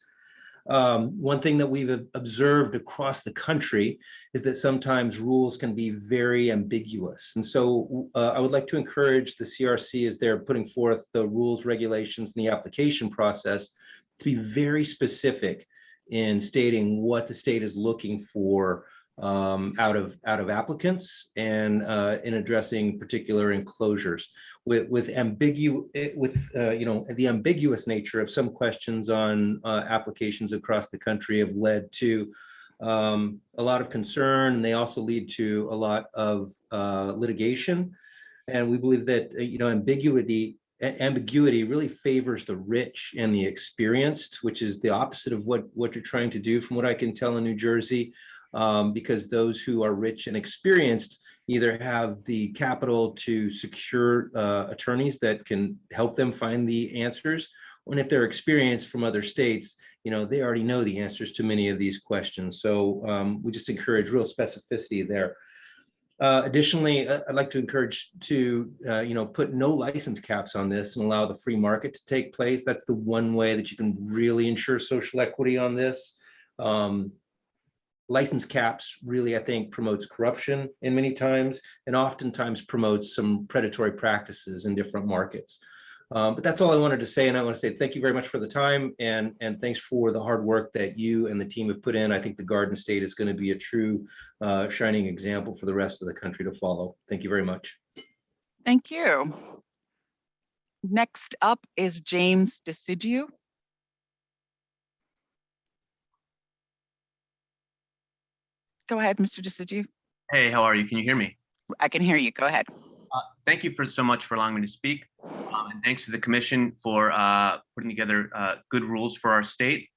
One thing that we've observed across the country is that sometimes rules can be very ambiguous. And so I would like to encourage the CRC, as they're putting forth the rules, regulations, and the application process, to be very specific in stating what the state is looking for out of applicants and in addressing particular enclosures. With the ambiguous nature of some questions on applications across the country have led to a lot of concern, and they also lead to a lot of litigation. And we believe that ambiguity really favors the rich and the experienced, which is the opposite of what you're trying to do, from what I can tell in New Jersey, because those who are rich and experienced either have the capital to secure attorneys that can help them find the answers, and if they're experienced from other states, they already know the answers to many of these questions. So we just encourage real specificity there. Additionally, I'd like to encourage to, put no license caps on this and allow the free market to take place. That's the one way that you can really ensure social equity on this. license caps really, I think, promotes corruption in many times, and oftentimes promotes some predatory practices in different markets. But that's all I wanted to say. And I want to say thank you very much for the time, and thanks for the hard work that you and the team have put in. I think the Garden State is going to be a true shining example for the rest of the country to follow. Thank you very much. Thank you. Next up is James Decidue. Go ahead, Mr. Decidue. Hey, how are you? Can you hear me? I can hear you. Go ahead. Thank you so much for allowing me to speak. And thanks to the commission for putting together good rules for our state.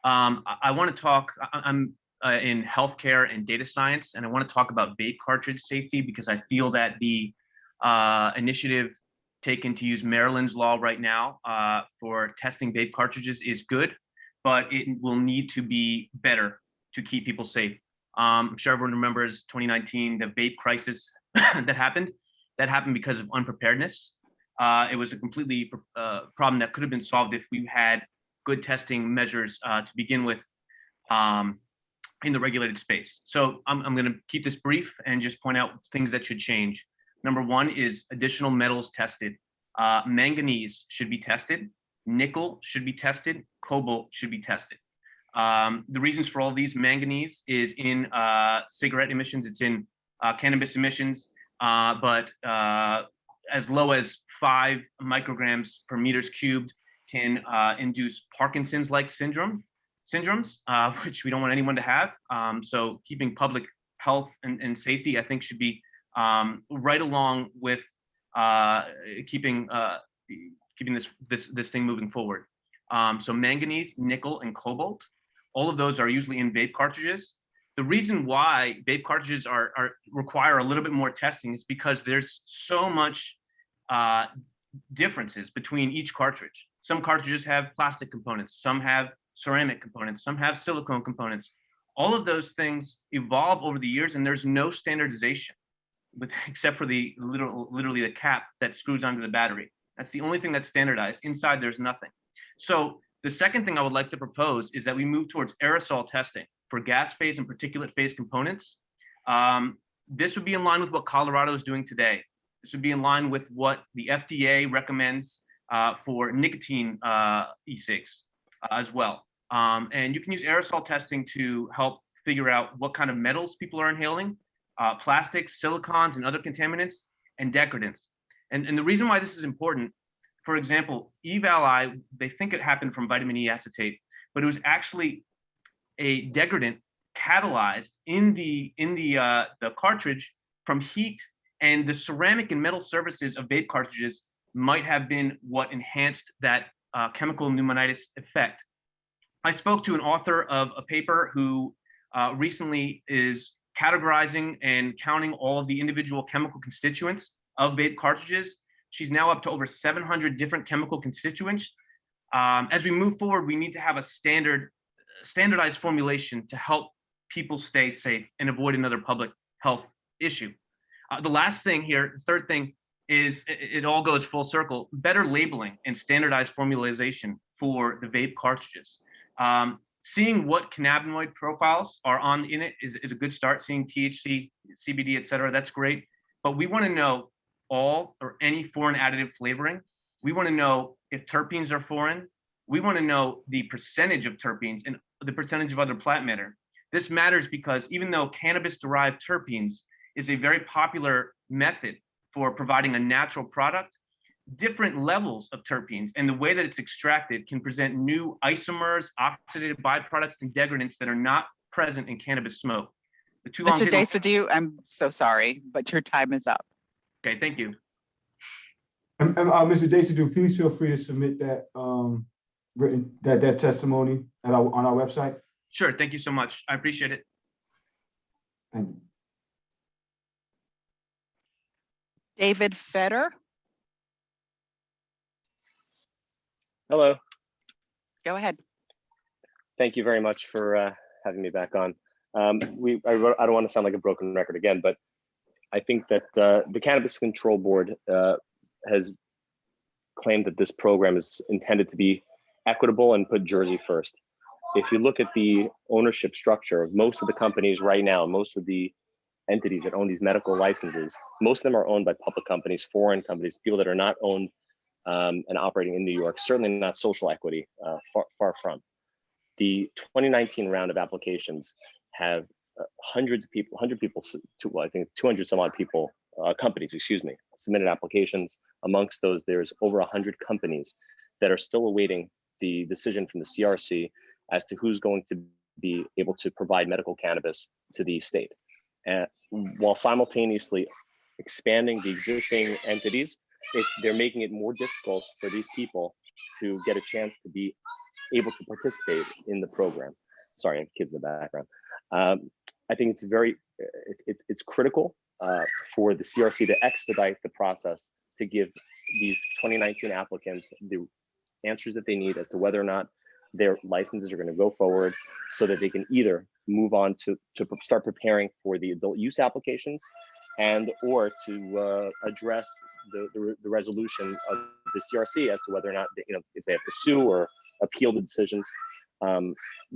I want to talk, I'm in healthcare and data science, and I want to talk about vape cartridge safety because I feel that the initiative taken to use Maryland's law right now for testing vape cartridges is good, but it will need to be better to keep people safe. I'm sure everyone remembers 2019, the vape crisis that happened because of unpreparedness. It was a completely problem that could have been solved if we had good testing measures to begin with in the regulated space. So I'm going to keep this brief and just point out things that should change. Number one is additional metals tested. Manganese should be tested. Nickel should be tested. Cobalt should be tested. The reasons for all these: manganese is in cigarette emissions, it's in cannabis emissions, but as low as 5 micrograms per meters cubed can induce Parkinson's-like syndromes, which we don't want anyone to have. So keeping public health and safety, I think, should be right along with keeping this thing moving forward. So manganese, nickel, and cobalt, all of those are usually in vape cartridges. The reason why vape cartridges require a little bit more testing is because there's so much differences between each cartridge. Some cartridges have plastic components, some have ceramic components, some have silicone components. All of those things evolve over the years, and there's no standardization, except for literally the cap that screws onto the battery. That's the only thing that's standardized. Inside, there's nothing. So the second thing I would like to propose is that we move towards aerosol testing for gas phase and particulate phase components. This would be in line with what Colorado is doing today. This would be in line with what the FDA recommends for nicotine e-cigs as well. And you can use aerosol testing to help figure out what kind of metals people are inhaling, plastics, silicons, and other contaminants, and degradants. And the reason why this is important, for example, eval-I, they think it happened from vitamin E acetate, but it was actually a degradant catalyzed in the cartridge from heat, and the ceramic and metal surfaces of vape cartridges might have been what enhanced that chemical pneumonitis effect. I spoke to an author of a paper who recently is categorizing and counting all of the individual chemical constituents of vape cartridges. She's now up to over 700 different chemical constituents. As we move forward, we need to have a standardized formulation to help people stay safe and avoid another public health issue. The last thing here, the third thing, is it all goes full circle. Better labeling and standardized formulation for the vape cartridges. Seeing what cannabinoid profiles are in it is a good start. Seeing THC, CBD, et cetera, that's great. But we want to know all or any foreign additive flavoring. We want to know if terpenes are foreign. We want to know the percentage of terpenes and the percentage of other plant matter. This matters because even though cannabis-derived terpenes is a very popular method for providing a natural product, different levels of terpenes and the way that it's extracted can present new isomers, oxidative byproducts, and degradants that are not present in cannabis smoke. Mr. Decidue, I'm so sorry, but your time is up. Okay, thank you. Mr. Decidue, please feel free to submit that that testimony on our website. Sure, thank you so much. I appreciate it. Thank you. David Fetter. Hello. Go ahead. Thank you very much for having me back on. I don't want to sound like a broken record again, but I think that the Cannabis Control Board has claimed that this program is intended to be equitable and put Jersey first. if you look at the ownership structure of most of the companies right now, most of the entities that own these medical licenses, most of them are owned by public companies, foreign companies, people that are not owned and operating in New York, certainly not social equity, far from. The 2019 round of applications have hundreds of people, 100 people, well, I think 200 some odd people, companies, excuse me, submitted applications. Amongst those, there's over 100 companies that are still awaiting the decision from the CRC as to who's going to be able to provide medical cannabis to the state. And while simultaneously expanding the existing entities, they're making it more difficult for these people to get a chance to be able to participate in the program. Sorry, I have kids in the background. I think it's critical for the CRC to expedite the process to give these 2019 applicants the answers that they need as to whether or not their licenses are going to go forward, so that they can either move on to start preparing for the adult use applications and or to address the resolution of the CRC as to whether or not if they have to sue or appeal the decisions.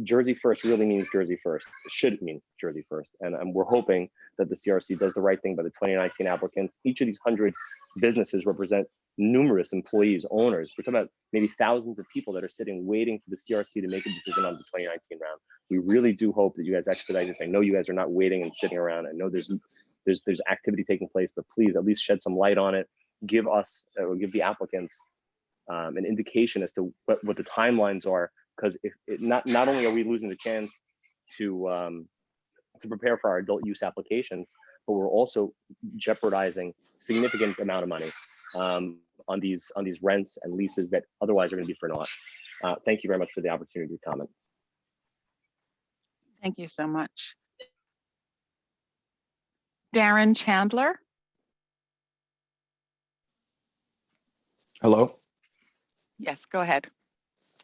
Jersey first really means Jersey first. It should mean Jersey first. And we're hoping that the CRC does the right thing by the 2019 applicants. Each of these 100 businesses represent numerous employees, owners. We're talking about maybe thousands of people that are sitting waiting for the CRC to make a decision on the 2019 round. We really do hope that you guys expedite this. I know you guys are not waiting and sitting around. I know there's activity taking place, but please at least shed some light on it. Give us, or give the applicants an indication as to what the timelines are, because not only are we losing the chance to prepare for our adult use applications, but we're also jeopardizing significant amount of money on these rents and leases that otherwise are going to be for naught. Thank you very much for the opportunity to comment. Thank you so much. Darren Chandler. Hello. Yes, go ahead.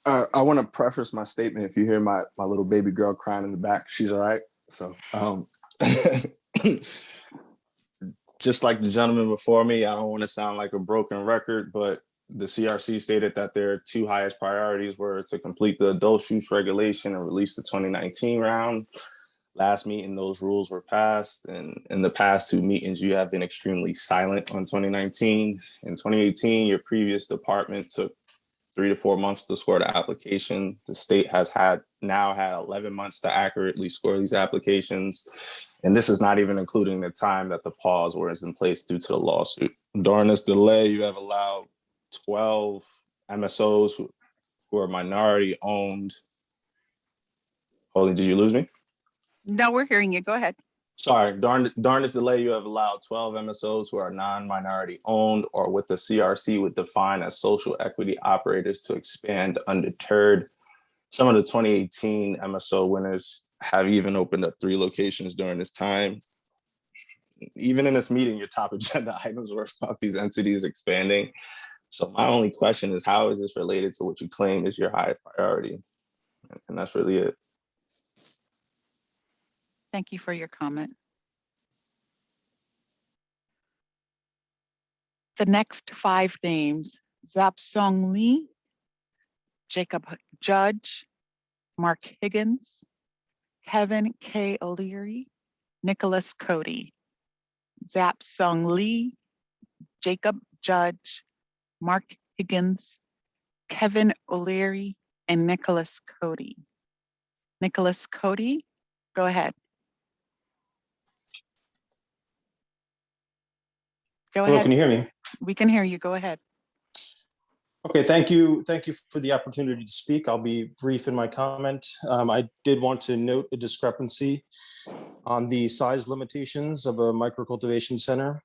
I want to preface my statement. If you hear my little baby girl crying in the back, she's all right. So just like the gentleman before me, I don't want to sound like a broken record, but the CRC stated that their two highest priorities were to complete the adult use regulation and release the 2019 round. Last meeting, those rules were passed. And in the past two meetings, you have been extremely silent on 2019. In 2018, your previous department took 3 to 4 months to score the application. The state has now had 11 months to accurately score these applications. And this is not even including the time that the pause was in place due to the lawsuit. During this delay, you have allowed 12 MSOs who are minority owned. Holy, did you lose me? No, we're hearing you. Go ahead. Sorry, during this delay, you have allowed 12 MSOs who are non-minority owned or what the CRC would define as social equity operators to expand undeterred. Some of the 2018 MSO winners have even opened up 3 locations during this time. Even in this meeting, your top agenda items were about these entities expanding. So my only question is, how is this related to what you claim is your highest priority? And that's really it. Thank you for your comment. The next 5 names: Zap Song Lee, Jacob Judge, Mark Higgins, Kevin K. O'Leary, Nicholas Cody. Zap Song Lee, Jacob Judge, Mark Higgins, Kevin O'Leary, and Nicholas Cody. Nicholas Cody, go ahead. Go Hello, ahead. can you hear me? We can hear you. Go ahead. Okay, thank you. Thank you for the opportunity to speak. I'll be brief in my comment. I did want to note a discrepancy on the size limitations of a microcultivation center.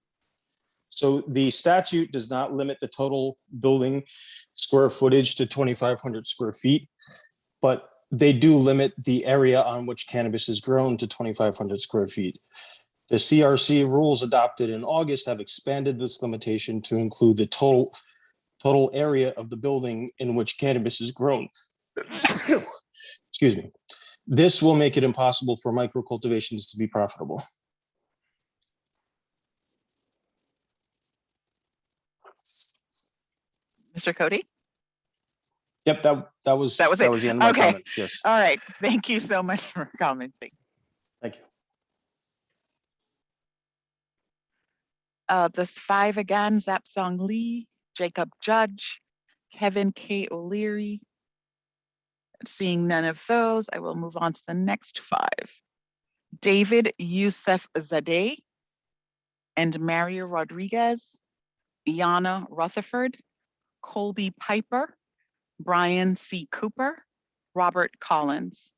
So the statute does not limit the total building square footage to 2,500 square feet, but they do limit the area on which cannabis is grown to 2,500 square feet. The CRC rules adopted in August have expanded this limitation to include the total area of the building in which cannabis is grown. Excuse me. This will make it impossible for microcultivations to be profitable. Mr. Cody? Yep, that was That was it. the end of my Okay. comment. Yes, All right. Thank you so much for commenting. thank you. This 5 again, Zapsong Lee, Jacob Judge, Kevin K. O'Leary. Seeing none of those, I will move on to the next 5. David Youssef Zadeh and Mario Rodriguez, Iana Rutherford, Colby Piper, Brian C. Cooper, Robert Collins,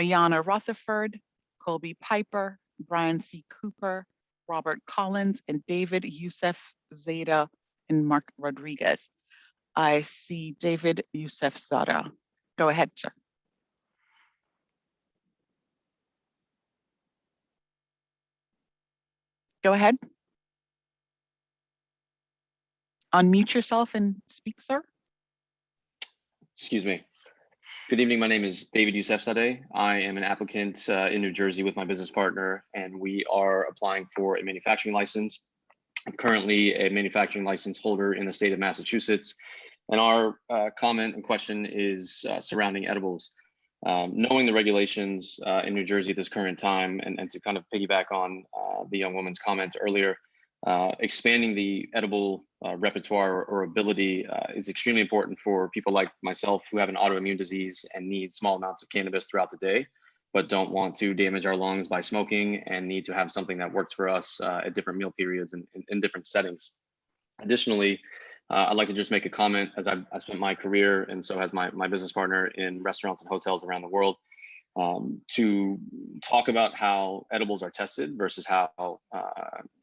Iana Rutherford, Colby Piper, Brian C. Cooper, Robert Collins, and David Youssef Zada and Mark Rodriguez. I see David Youssef Zada. Go ahead, sir. Go ahead. Unmute yourself and speak, sir. Excuse me. Good evening. My name is David Youssefzadeh. I am an applicant in New Jersey with my business partner, and we are applying for a manufacturing license. I'm currently a manufacturing license holder in the state of Massachusetts, and our comment and question is surrounding edibles. Knowing the regulations in New Jersey at this current time, and to kind of piggyback on the young woman's comments earlier, expanding the edible repertoire or ability is extremely important for people like myself who have an autoimmune disease and need small amounts of cannabis throughout the day, but don't want to damage our lungs by smoking and need to have something that works for us at different meal periods and in different settings. Additionally, I'd like to just make a comment, as I've spent my career, and so has my business partner, in restaurants and hotels around the world, to talk about how edibles are tested versus how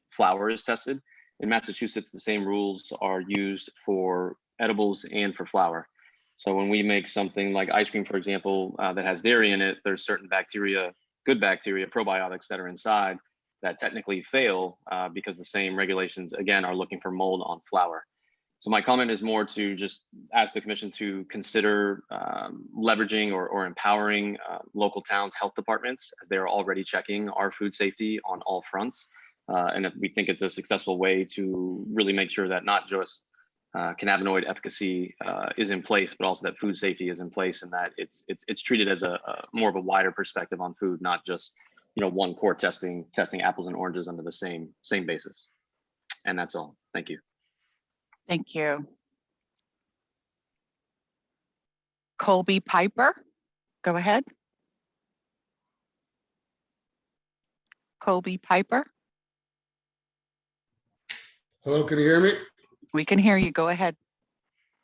flower is tested. In Massachusetts, the same rules are used for edibles and for flower. So when we make something like ice cream, for example, that has dairy in it, there's certain bacteria, good bacteria, probiotics that are inside that technically fail because the same regulations, again, are looking for mold on flower. So my comment is more to just ask the commission to consider leveraging or empowering local towns' health departments, as they are already checking our food safety on all fronts. And we think it's a successful way to really make sure that not just cannabinoid efficacy is in place, but also that food safety is in place, and that it's treated as a more of a wider perspective on food, not just one core testing apples and oranges under the same basis. And that's all. Thank you. Thank you. Colby Piper, go ahead. Colby Piper. Hello, can you hear me? We can hear you. Go ahead.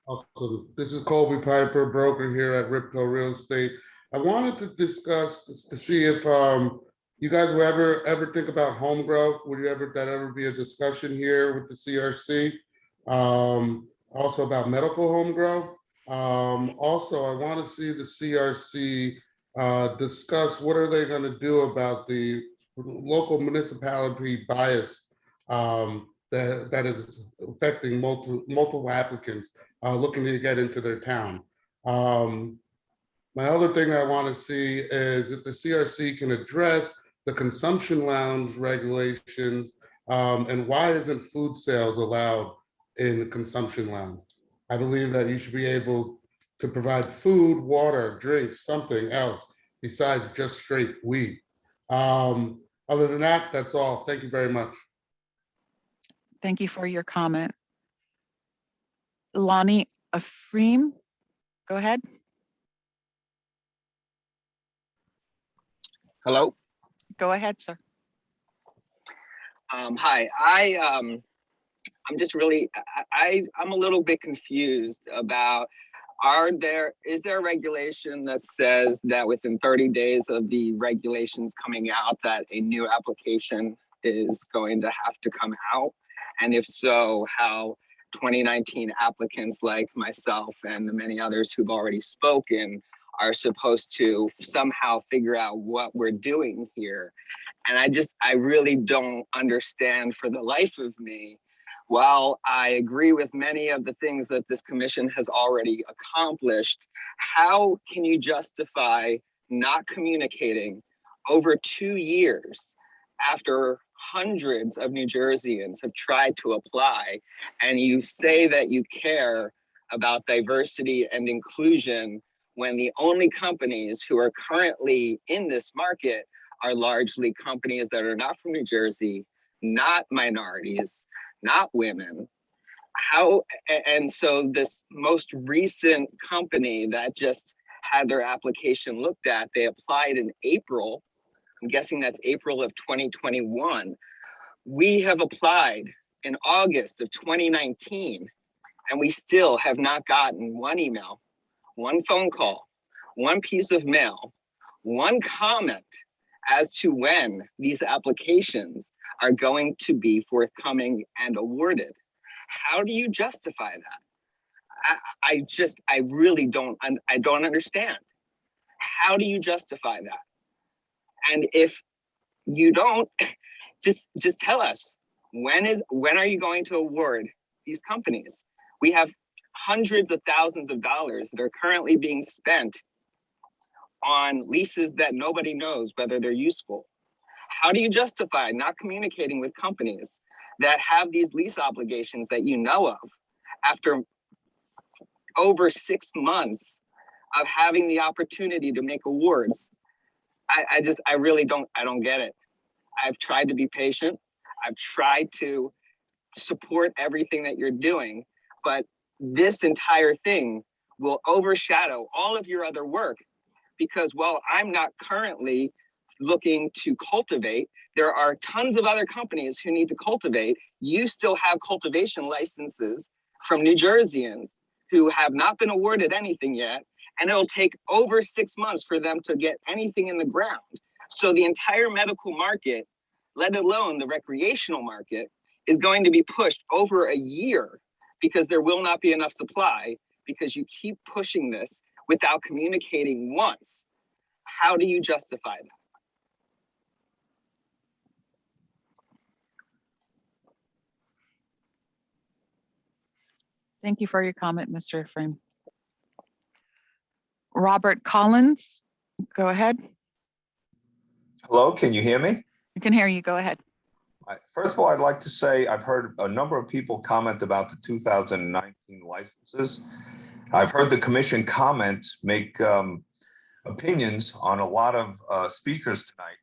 Awesome. This is Colby Piper, broker here at Ripco Real Estate. I wanted to discuss to see if you guys will ever think about home grow. Would that ever be a discussion here with the CRC? Also about medical home grow. Also, I want to see the CRC discuss what are they going to do about the local municipality bias that is affecting multiple applicants looking to get into their town. My other thing I want to see is if the CRC can address the consumption lounge regulations and why isn't food sales allowed in the consumption lounge? I believe that you should be able to provide food, water, drinks, something else besides just straight weed. Other than that, that's all. Thank you very much. Thank you for your comment. Lonnie Afreem, go ahead. Hello. Go ahead, sir. Hi. I'm just really, I'm a little bit confused about, is there a regulation that says that within 30 days of the regulations coming out that a new application is going to have to come out? And if so, how 2019 applicants like myself and the many others who've already spoken are supposed to somehow figure out what we're doing here. And I really don't understand for the life of me. While I agree with many of the things that this commission has already accomplished, how can you justify not communicating over 2 years after hundreds of New Jerseyans have tried to apply, and you say that you care about diversity and inclusion when the only companies who are currently in this market are largely companies that are not from New Jersey, not minorities, not women. And so this most recent company that just had their application looked at, they applied in April. I'm guessing that's April of 2021. We have applied in August of 2019, and we still have not gotten one email, one phone call, one piece of mail, one comment as to when these applications are going to be forthcoming and awarded. How do you justify that? I really don't understand. How do you justify that? And if you don't, just tell us, when are you going to award these companies? We have hundreds of thousands of dollars that are currently being spent on leases that nobody knows whether they're useful. How do you justify not communicating with companies that have these lease obligations that you know of after over 6 months of having the opportunity to make awards? I really don't get it. I've tried to be patient. I've tried to support everything that you're doing, but this entire thing will overshadow all of your other work, because while I'm not currently looking to cultivate, there are tons of other companies who need to cultivate. You still have cultivation licenses from New Jerseyans who have not been awarded anything yet, and it'll take over 6 months for them to get anything in the ground. So the entire medical market, let alone the recreational market, is going to be pushed over a year because there will not be enough supply, because you keep pushing this without communicating once. How do you justify that? Thank you for your comment, Mr. Frame. Robert Collins, go ahead. Hello, can you hear me? I can hear you. Go ahead. First of all, I'd like to say I've heard a number of people comment about the 2019 licenses. I've heard the commission make opinions on a lot of speakers tonight,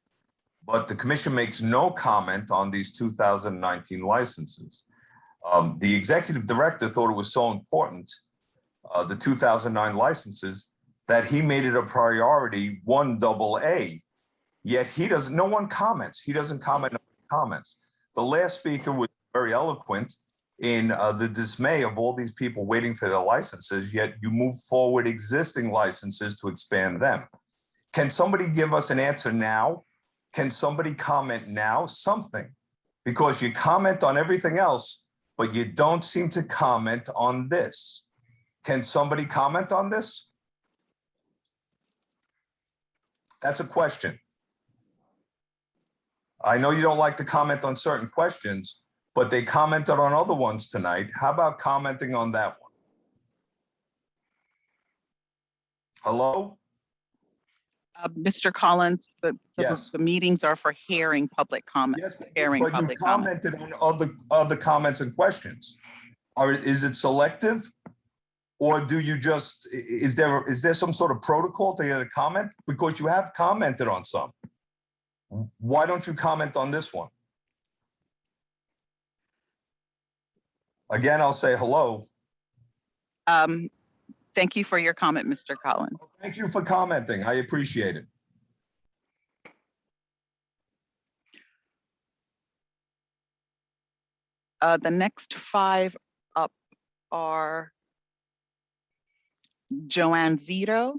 but the commission makes no comment on these 2019 licenses. The executive director thought it was so important, the 2009 licenses, that he made it a priority 1AA. Yet no one comments. He doesn't comment on comments. The last speaker was very eloquent in the dismay of all these people waiting for their licenses, yet you move forward existing licenses to expand them. Can somebody give us an answer now? Can somebody comment now? Something, because you comment on everything else, but you don't seem to comment on this. Can somebody comment on this? That's a question. I know you don't like to comment on certain questions, but they commented on other ones tonight. How about commenting on that one? Hello? Mr. Collins, Yes. the meetings are for hearing public comment. Yes, hearing but you public comment. commented on other comments and questions. Is it selective? Or do you just, is there some sort of protocol to get a comment? Because you have commented on some. Why don't you comment on this one? Again, I'll say hello. Thank you for your comment, Mr. Collins. Thank you for commenting. I appreciate it. The next 5 up are Joanne Zito,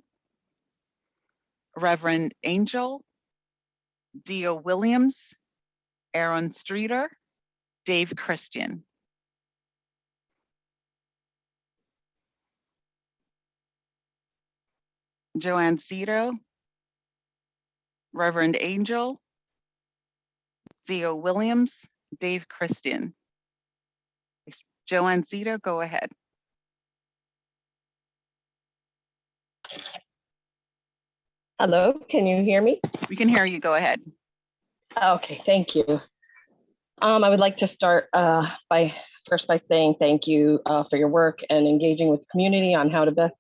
Reverend Angel, Dio Williams, Aaron Streeter, Dave Christian. Joanne Zito, Reverend Angel, Dio Williams, Dave Christian. Joanne Zito, go ahead. Hello, can you hear me? We can hear you. Go ahead. Okay, thank you. I would like to start by first by saying thank you for your work and engaging with the community on how to best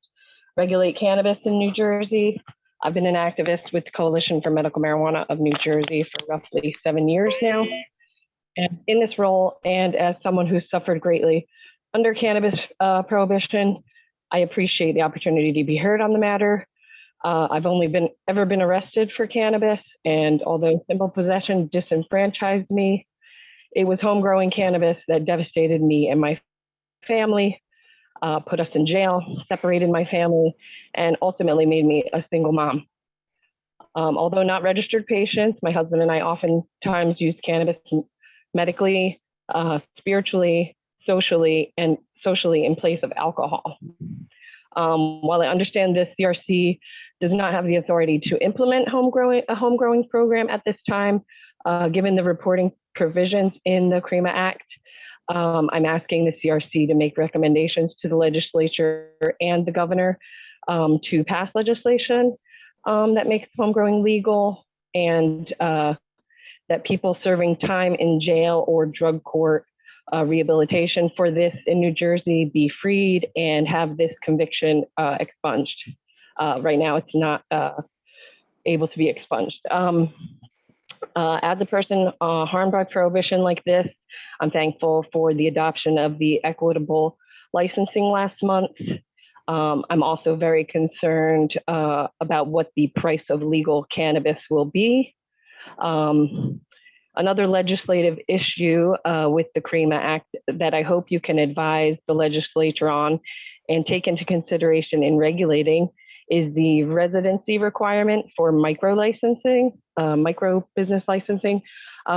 regulate cannabis in New Jersey. I've been an activist with the Coalition for Medical Marijuana of New Jersey for roughly 7 years now. And in this role, and as someone who's suffered greatly under cannabis prohibition, I appreciate the opportunity to be heard on the matter. I've only ever been arrested for cannabis, and although simple possession disenfranchised me, it was home-growing cannabis that devastated me and my family, put us in jail, separated my family, and ultimately made me a single mom. Although not registered patients, my husband and I oftentimes used cannabis medically, spiritually, socially in place of alcohol. While I understand this CRC does not have the authority to implement a home-growing program at this time, given the reporting provisions in the CREMA Act, I'm asking the CRC to make recommendations to the legislature and the governor to pass legislation that makes home-growing legal, and that people serving time in jail or drug court rehabilitation for this in New Jersey be freed and have this conviction expunged. Right now, it's not able to be expunged. As a person harmed by prohibition like this, I'm thankful for the adoption of the equitable licensing last month. I'm also very concerned about what the price of legal cannabis will be. Another legislative issue with the CREMA Act that I hope you can advise the legislature on and take into consideration in regulating is the residency requirement for micro business licensing,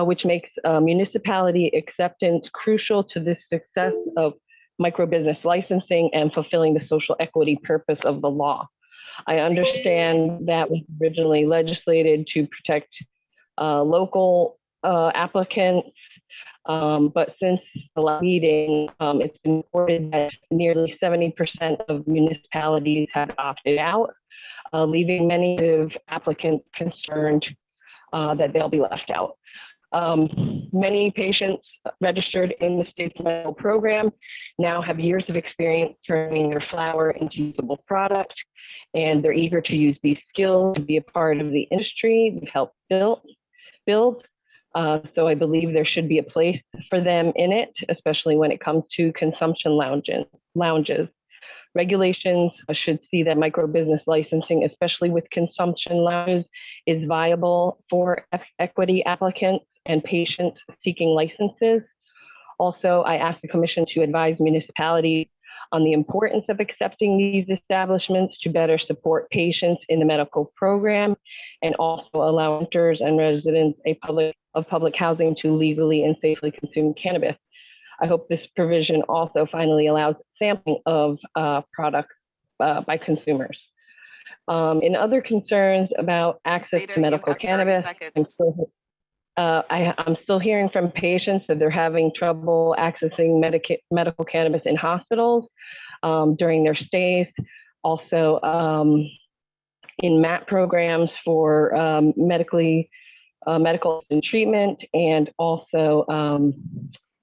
which makes municipality acceptance crucial to the success of micro business licensing and fulfilling the social equity purpose of the law. I understand that was originally legislated to protect local applicants, but since the last meeting, it's been reported that nearly 70% of municipalities have opted out, leaving many of applicants concerned that they'll be left out. Many patients registered in the state's medical program now have years of experience turning their flower into usable product, and they're eager to use these skills to be a part of the industry we've helped build. So I believe there should be a place for them in it, especially when it comes to consumption lounges. Regulations should see that micro business licensing, especially with consumption lounges, is viable for equity applicants and patients seeking licenses. Also, I asked the Commission to advise municipalities on the importance of accepting these establishments to better support patients in the medical program, and also allow renters and residents of public housing to legally and safely consume cannabis. I hope this provision also finally allows sampling of products by consumers. In other concerns about access to medical cannabis, I'm still hearing from patients that they're having trouble accessing medical cannabis in hospitals during their stays. Also, in MAT programs for medical treatment, and also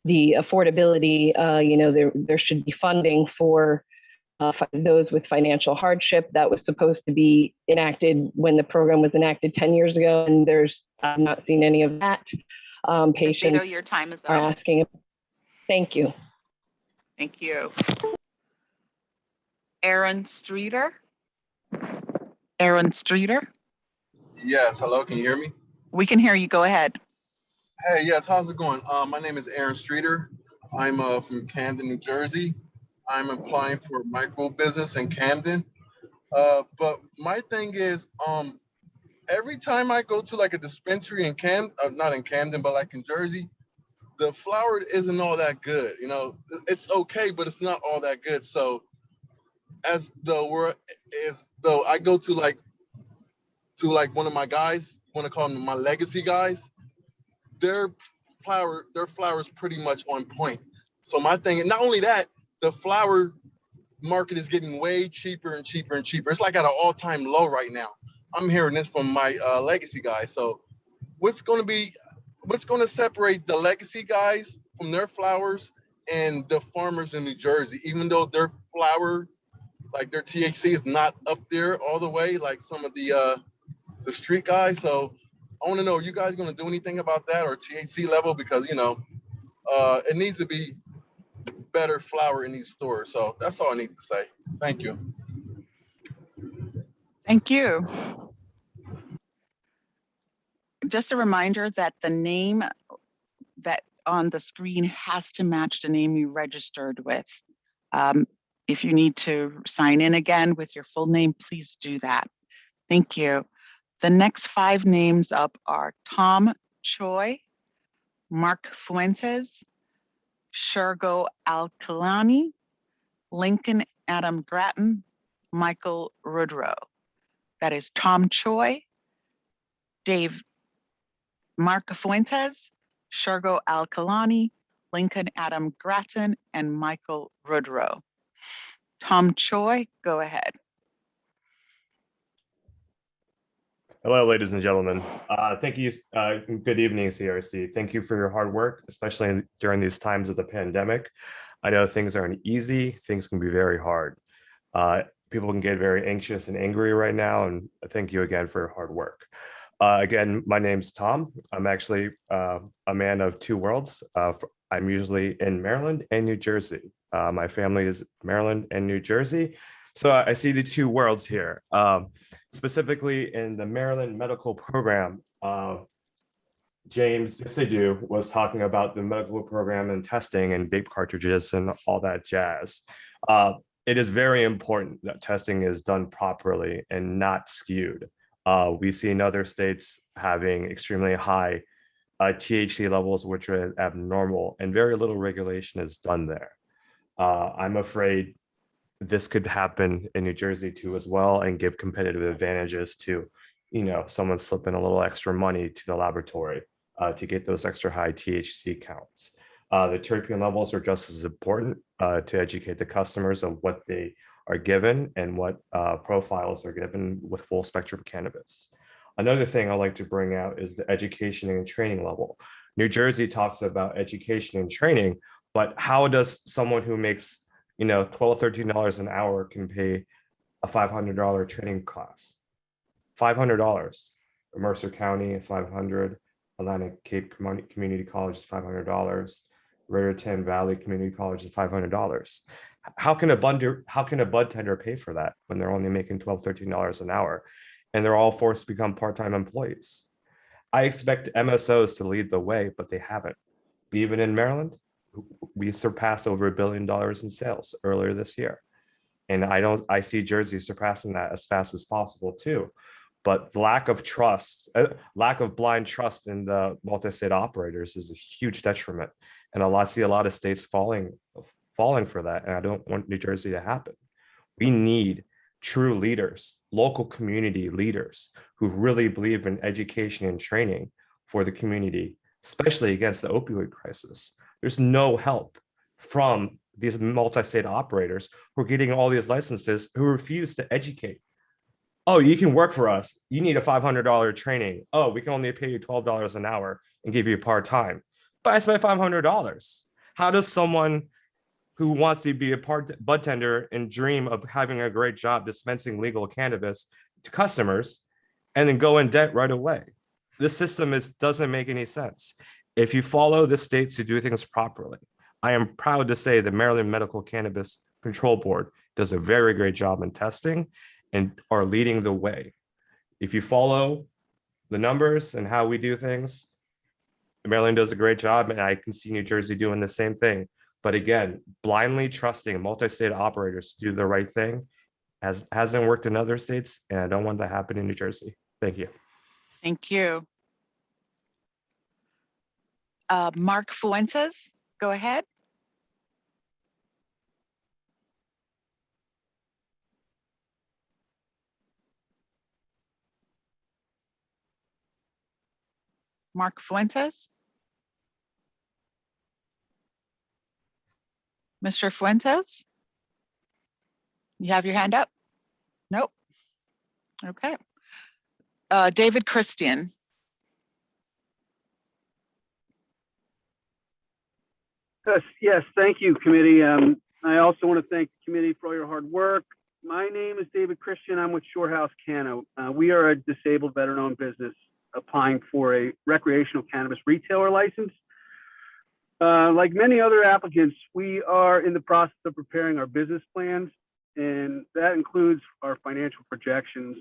the affordability. There should be funding for those with financial hardship that was supposed to be enacted when the program was enacted 10 years ago, and I've not seen any of that. Patients your time is are up. asking. Thank you. Thank you. Aaron Streeter. Aaron Streeter. Yes, hello, can you hear me? We can hear you. Go ahead. Hey, yes, how's it going? My name is Aaron Streeter. I'm from Camden, New Jersey. I'm applying for micro business in Camden. But my thing is, every time I go to like a dispensary in not in Camden, but like in Jersey, the flower isn't all that good. It's okay, but it's not all that good. So I go to like one of my guys, want to call them my legacy guys, their flower is pretty much on point. So my thing, and not only that, the flower market is getting way cheaper and cheaper and cheaper. It's like at an all-time low right now. I'm hearing this from my legacy guys. So what's going to separate the legacy guys from their flowers and the farmers in New Jersey, even though their flower, like their THC is not up there all the way, like some of the street guys. So I want to know, are you guys going to do anything about that or THC level? Because, you know, it needs to be better flower in these stores. So that's all I need to say. Thank you. Thank you. Just a reminder that the name that on the screen has to match the name you registered with. If you need to sign in again with your full name, please do that. Thank you. The next 5 names up are Tom Choi, Mark Fuentes, Shergo Alkalani, Lincoln Adam Grattan, Michael Rudrow. That is Tom Choi, Mark Fuentes, Shergo Alkalani, Lincoln Adam Grattan, and Michael Rudrow. Tom Choi, go ahead. Hello, ladies and gentlemen. Thank you. Good evening, CRC. Thank you for your hard work, especially during these times of the pandemic. I know things aren't easy. Things can be very hard. People can get very anxious and angry right now, and thank you again for your hard work. Again, my name's Tom. I'm actually a man of 2 worlds. I'm usually in Maryland and New Jersey. My family is Maryland and New Jersey. So I see the 2 worlds here. Specifically in the Maryland medical program, James Decidue was talking about the medical program and testing and vape cartridges and all that jazz. It is very important that testing is done properly and not skewed. We see in other states having extremely high THC levels, which are abnormal, and very little regulation is done there. I'm afraid this could happen in New Jersey too as well, and give competitive advantages to, you know, someone slipping a little extra money to the laboratory to get those extra high THC counts. The terpene levels are just as important to educate the customers of what they are given and what profiles are given with full spectrum cannabis. Another thing I like to bring out is the education and training level. New Jersey talks about education and training, but how does someone who makes, you know, $12, $13 an hour can pay a $500 training class? $500. Mercer County is $500. Atlantic Cape Community College is $500. Raritan Valley Community College is $500. How can a bud tender pay for that when they're only making $12, $13 an hour, and they're all forced to become part-time employees? I expect MSOs to lead the way, but they haven't. Even in Maryland, we surpassed over $1 billion in sales earlier this year. And I see Jersey surpassing that as fast as possible too. But the lack of trust, lack of blind trust in the multi-state operators is a huge detriment. And I see a lot of states falling for that. And I don't want New Jersey to happen. We need true leaders, local community leaders who really believe in education and training for the community, especially against the opioid crisis. There's no help from these multi-state operators who are getting all these licenses who refuse to educate. Oh, you can work for us. You need a $500 training. Oh, we can only pay you $12 an hour and give you part-time. But I spent $500. How does someone who wants to be a bud tender and dream of having a great job dispensing legal cannabis to customers and then go in debt right away? This system doesn't make any sense. If you follow the states to do things properly, I am proud to say the Maryland Medical Cannabis Control Board does a very great job in testing and are leading the way. If you follow the numbers and how we do things, Maryland does a great job, and I can see New Jersey doing the same thing. But again, blindly trusting multi-state operators to do the right thing hasn't worked in other states, and I don't want that to happen in New Jersey. Thank you. Thank you. Mark Fuentes, go ahead. Mark Fuentes. Mr. Fuentes, you have your hand up? Nope. Okay. David Christian. Yes, thank you, committee. I also want to thank the committee for all your hard work. My name is David Christian. I'm with Shorehouse Cano. We are a disabled veteran-owned business applying for a recreational cannabis retailer license. Like many other applicants, we are in the process of preparing our business plans, and that includes our financial projections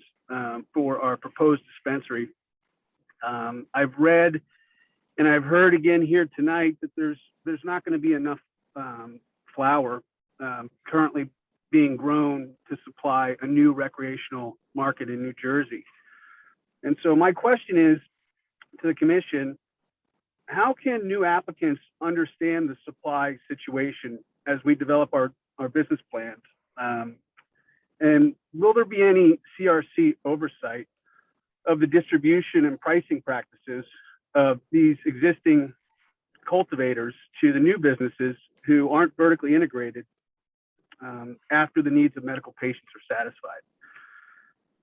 for our proposed dispensary. I've read and I've heard again here tonight that there's not going to be enough flower currently being grown to supply a new recreational market in New Jersey. And so my question is to the commission, how can new applicants understand the supply situation as we develop our business plans? And will there be any CRC oversight of the distribution and pricing practices of these existing cultivators to the new businesses who aren't vertically integrated after the needs of medical patients are satisfied?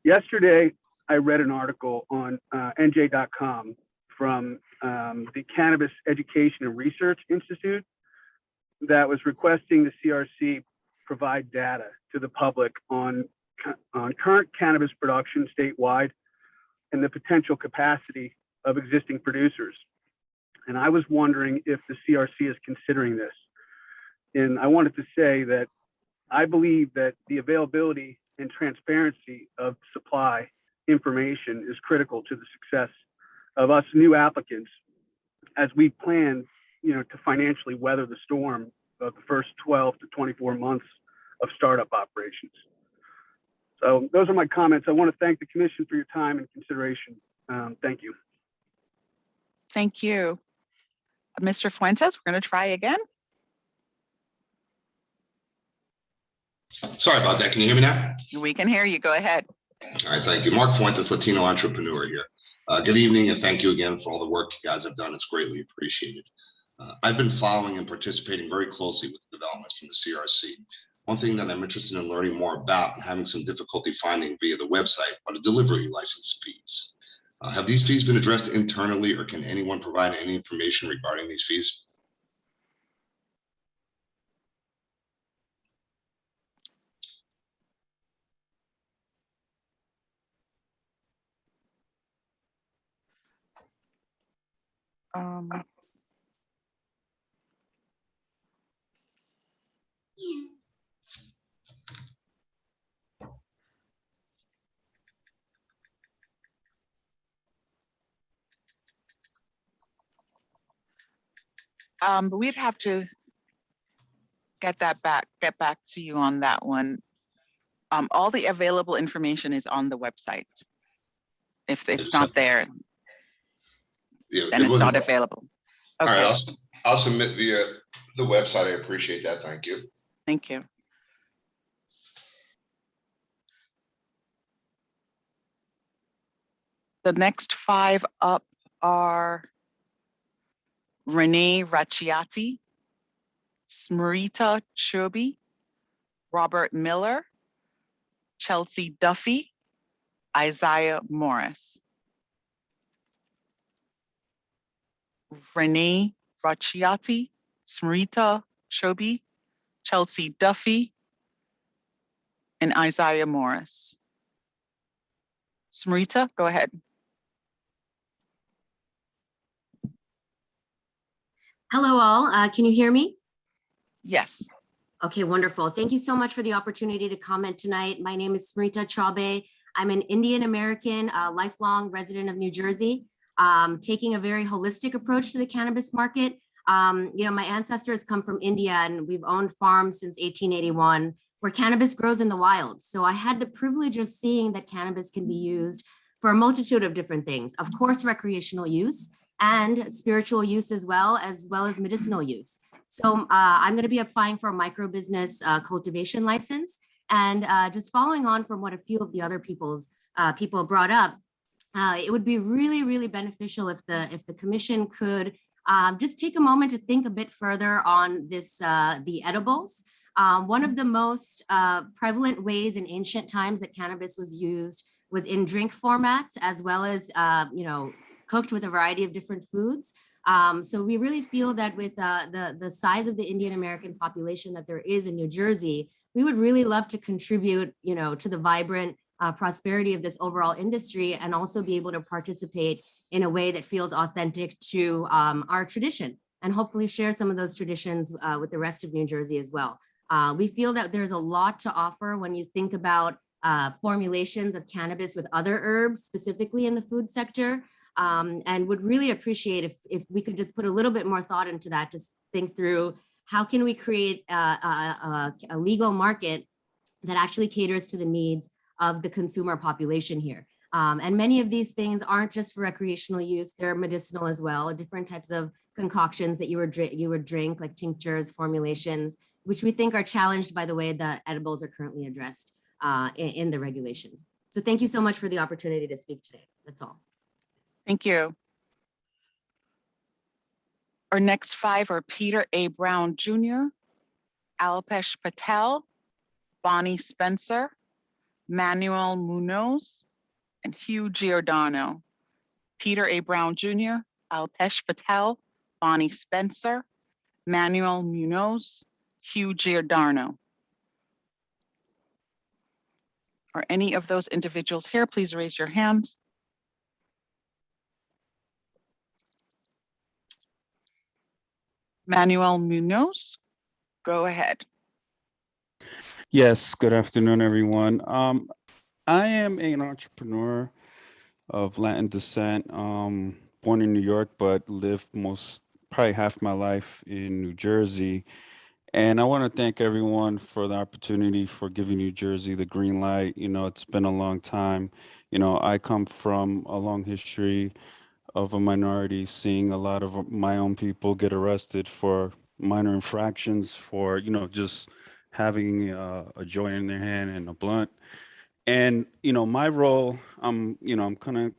Yesterday, I read an article on NJ.com from the Cannabis Education and Research Institute that was requesting the CRC provide data to the public on current cannabis production statewide and the potential capacity of existing producers. And I was wondering if the CRC is considering this. And I wanted to say that I believe that the availability and transparency of supply information is critical to the success of us new applicants as we plan, to financially weather the storm of the first 12 to 24 months of startup operations. So those are my comments. I want to thank the commission for your time and consideration. Thank you. Thank you. Mr. Fuentes, we're going to try again. Sorry about that. Can you hear me now? We can hear you. Go ahead. All right, thank you. Mark Fuentes, Latino entrepreneur here. Good evening, and thank you again for all the work you guys have done. It's greatly appreciated. I've been following and participating very closely with the developments from the CRC. One thing that I'm interested in learning more about and having some difficulty finding via the website are the delivery license fees. Have these fees been addressed internally, or can anyone provide any information regarding these fees? But we'd have to get back to you on that one. All the available information is on the website. If it's not there, then it's not available. Okay. All right, I'll submit via the website. I appreciate that. Thank you. Thank you. The next 5 up are Renee Racciati, Smrita Chobi, Robert Miller, Chelsea Duffy, Isaiah Morris. Renee Racciati, Smrita Chobi, Chelsea Duffy, and Isaiah Morris. Smrita, go ahead. Hello all, can you hear me? Yes. Okay, wonderful. Thank you so much for the opportunity to comment tonight. My name is Smrita Chaube. I'm an Indian American, lifelong resident of New Jersey, taking a very holistic approach to the cannabis market. My ancestors come from India and we've owned farms since 1881 where cannabis grows in the wild. So I had the privilege of seeing that cannabis can be used for a multitude of different things. Of course, recreational use and spiritual use as well as medicinal use. So I'm going to be applying for a micro business cultivation license. And just following on from what a few of the other people brought up, it would be really, really beneficial if the commission could just take a moment to think a bit further on this, the edibles. One of the most prevalent ways in ancient times that cannabis was used was in drink formats, as well as, cooked with a variety of different foods. So we really feel that with the size of the Indian American population that there is in New Jersey, we would really love to contribute, to the vibrant prosperity of this overall industry, and also be able to participate in a way that feels authentic to our tradition, and hopefully share some of those traditions with the rest of New Jersey as well. We feel that there's a lot to offer when you think about formulations of cannabis with other herbs, specifically in the food sector, and would really appreciate if we could just put a little bit more thought into that, just think through how can we create a legal market that actually caters to the needs of the consumer population here. And many of these things aren't just for recreational use, they're medicinal as well, different types of concoctions that you would drink, like tinctures, formulations, which we think are challenged by the way that edibles are currently addressed in the regulations. So thank you so much for the opportunity to speak today. That's all. Thank you. Our next five are Peter A. Brown Jr., Alpesh Patel, Bonnie Spencer, Manuel Munoz, and Hugh Giordano. Peter A. Brown Jr., Alpesh Patel, Bonnie Spencer, Manuel Munoz, Hugh Giordano. Are any of those individuals here? Please raise your hand. Manuel Munoz, go ahead. Yes, good afternoon, everyone. I am an entrepreneur of Latin descent, born in New York, but lived probably half my life in New Jersey. And I want to thank everyone for the opportunity for giving New Jersey the green light. It's been a long time. I come from a long history of a minority, seeing a lot of my own people get arrested for minor infractions, for, just having a joint in their hand and a blunt. And, my role, I'm kind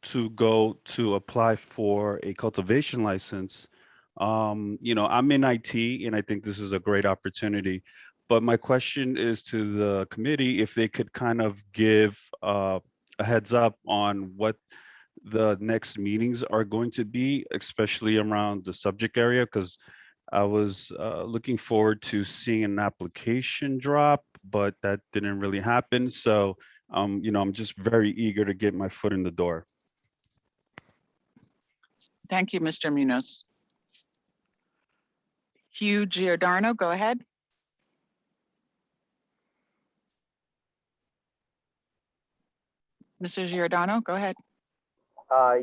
to go to apply for a cultivation license. I'm in IT, and I think this is a great opportunity. But my question is to the committee, if they could kind of give a heads up on what the next meetings are going to be, especially around the subject area, because I was looking forward to seeing an application drop, but that didn't really happen. So, I'm just very eager to get my foot in the door. Thank you, Mr. Munoz. Hugh Giordano, go ahead. Mr. Giordano, go ahead.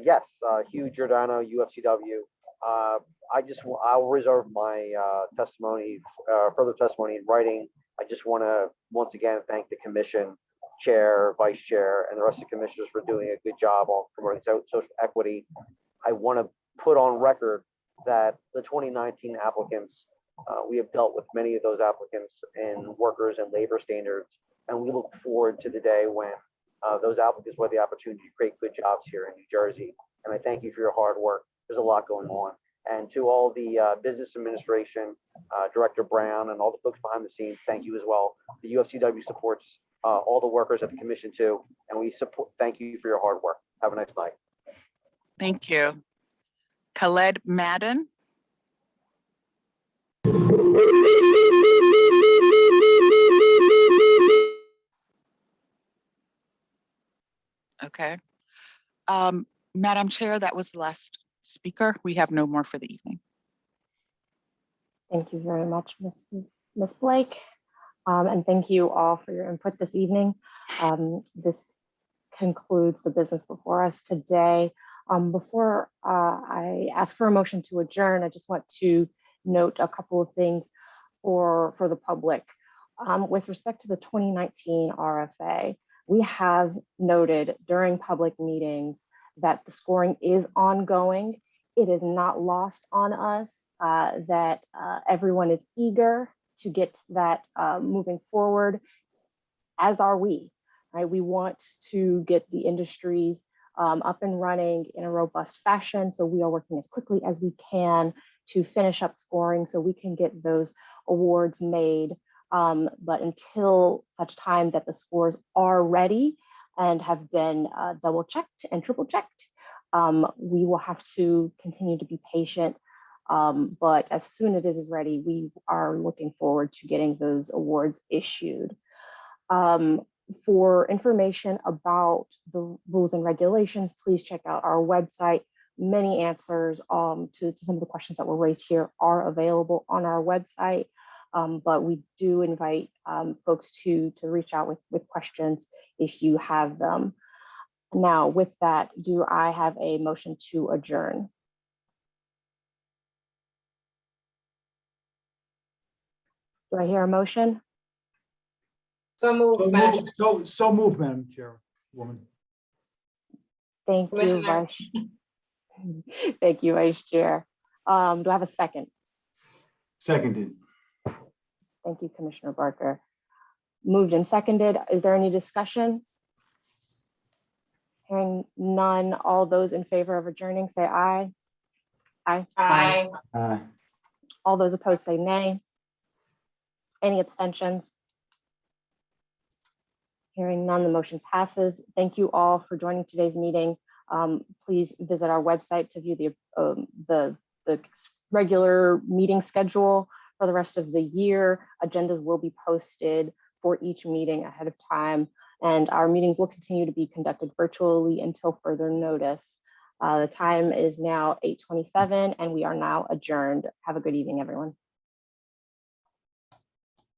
Yes, Hugh Giordano, UFCW. I'll reserve my testimony, further testimony in writing. I just want to once again thank the commission, chair, vice chair, and the rest of the commissioners for doing a good job on promoting social equity. I want to put on record that the 2019 applicants, we have dealt with many of those applicants in workers and labor standards, and we look forward to the day when those applicants will have the opportunity to create good jobs here in New Jersey. And I thank you for your hard work. There's a lot going on. And to all the business administration, Director Brown, and all the folks behind the scenes, thank you as well. The UFCW supports all the workers at the commission too, and we support. Thank you for your hard work. Have a nice night. Thank you. Khaled Madden. Okay. Madam Chair, that was the last speaker. We have no more for the evening. Thank you very much, Ms. Blake. And thank you all for your input this evening. This concludes the business before us today. Before I ask for a motion to adjourn, I just want to note a couple of things for the public. With respect to the 2019 RFA, we have noted during public meetings that the scoring is ongoing. It is not lost on us that everyone is eager to get that moving forward, as are we, right? We want to get the industries up and running in a robust fashion. So we are working as quickly as we can to finish up scoring so we can get those awards made. But until such time that the scores are ready and have been double checked and triple checked, We will have to continue to be patient, but as soon as it is ready, we are looking forward to getting those awards issued. For information about the rules and regulations, please check out our website. Many answers to some of the questions that were raised here are available on our website, but we do invite folks to reach out with questions if you have them. Now, with that, do I have a motion to adjourn? Do I hear a motion? So moved, Madam Chair. So moved, Madam Chairwoman. Thank you, Commissioner. Vice. Thank you, Vice Chair. Do I have a second? Seconded. Thank you, Commissioner Barker. Moved and seconded. Is there any discussion? Hearing none, all those in favor of adjourning say aye. Aye. Aye. Aye. All those opposed say nay. Any abstentions? Hearing none, the motion passes. Thank you all for joining today's meeting. Please visit our website to view the regular meeting schedule for the rest of the year. Agendas will be posted for each meeting ahead of time, and our meetings will continue to be conducted virtually until further notice. The time is now 8:27, and we are now adjourned. Have a good evening, everyone.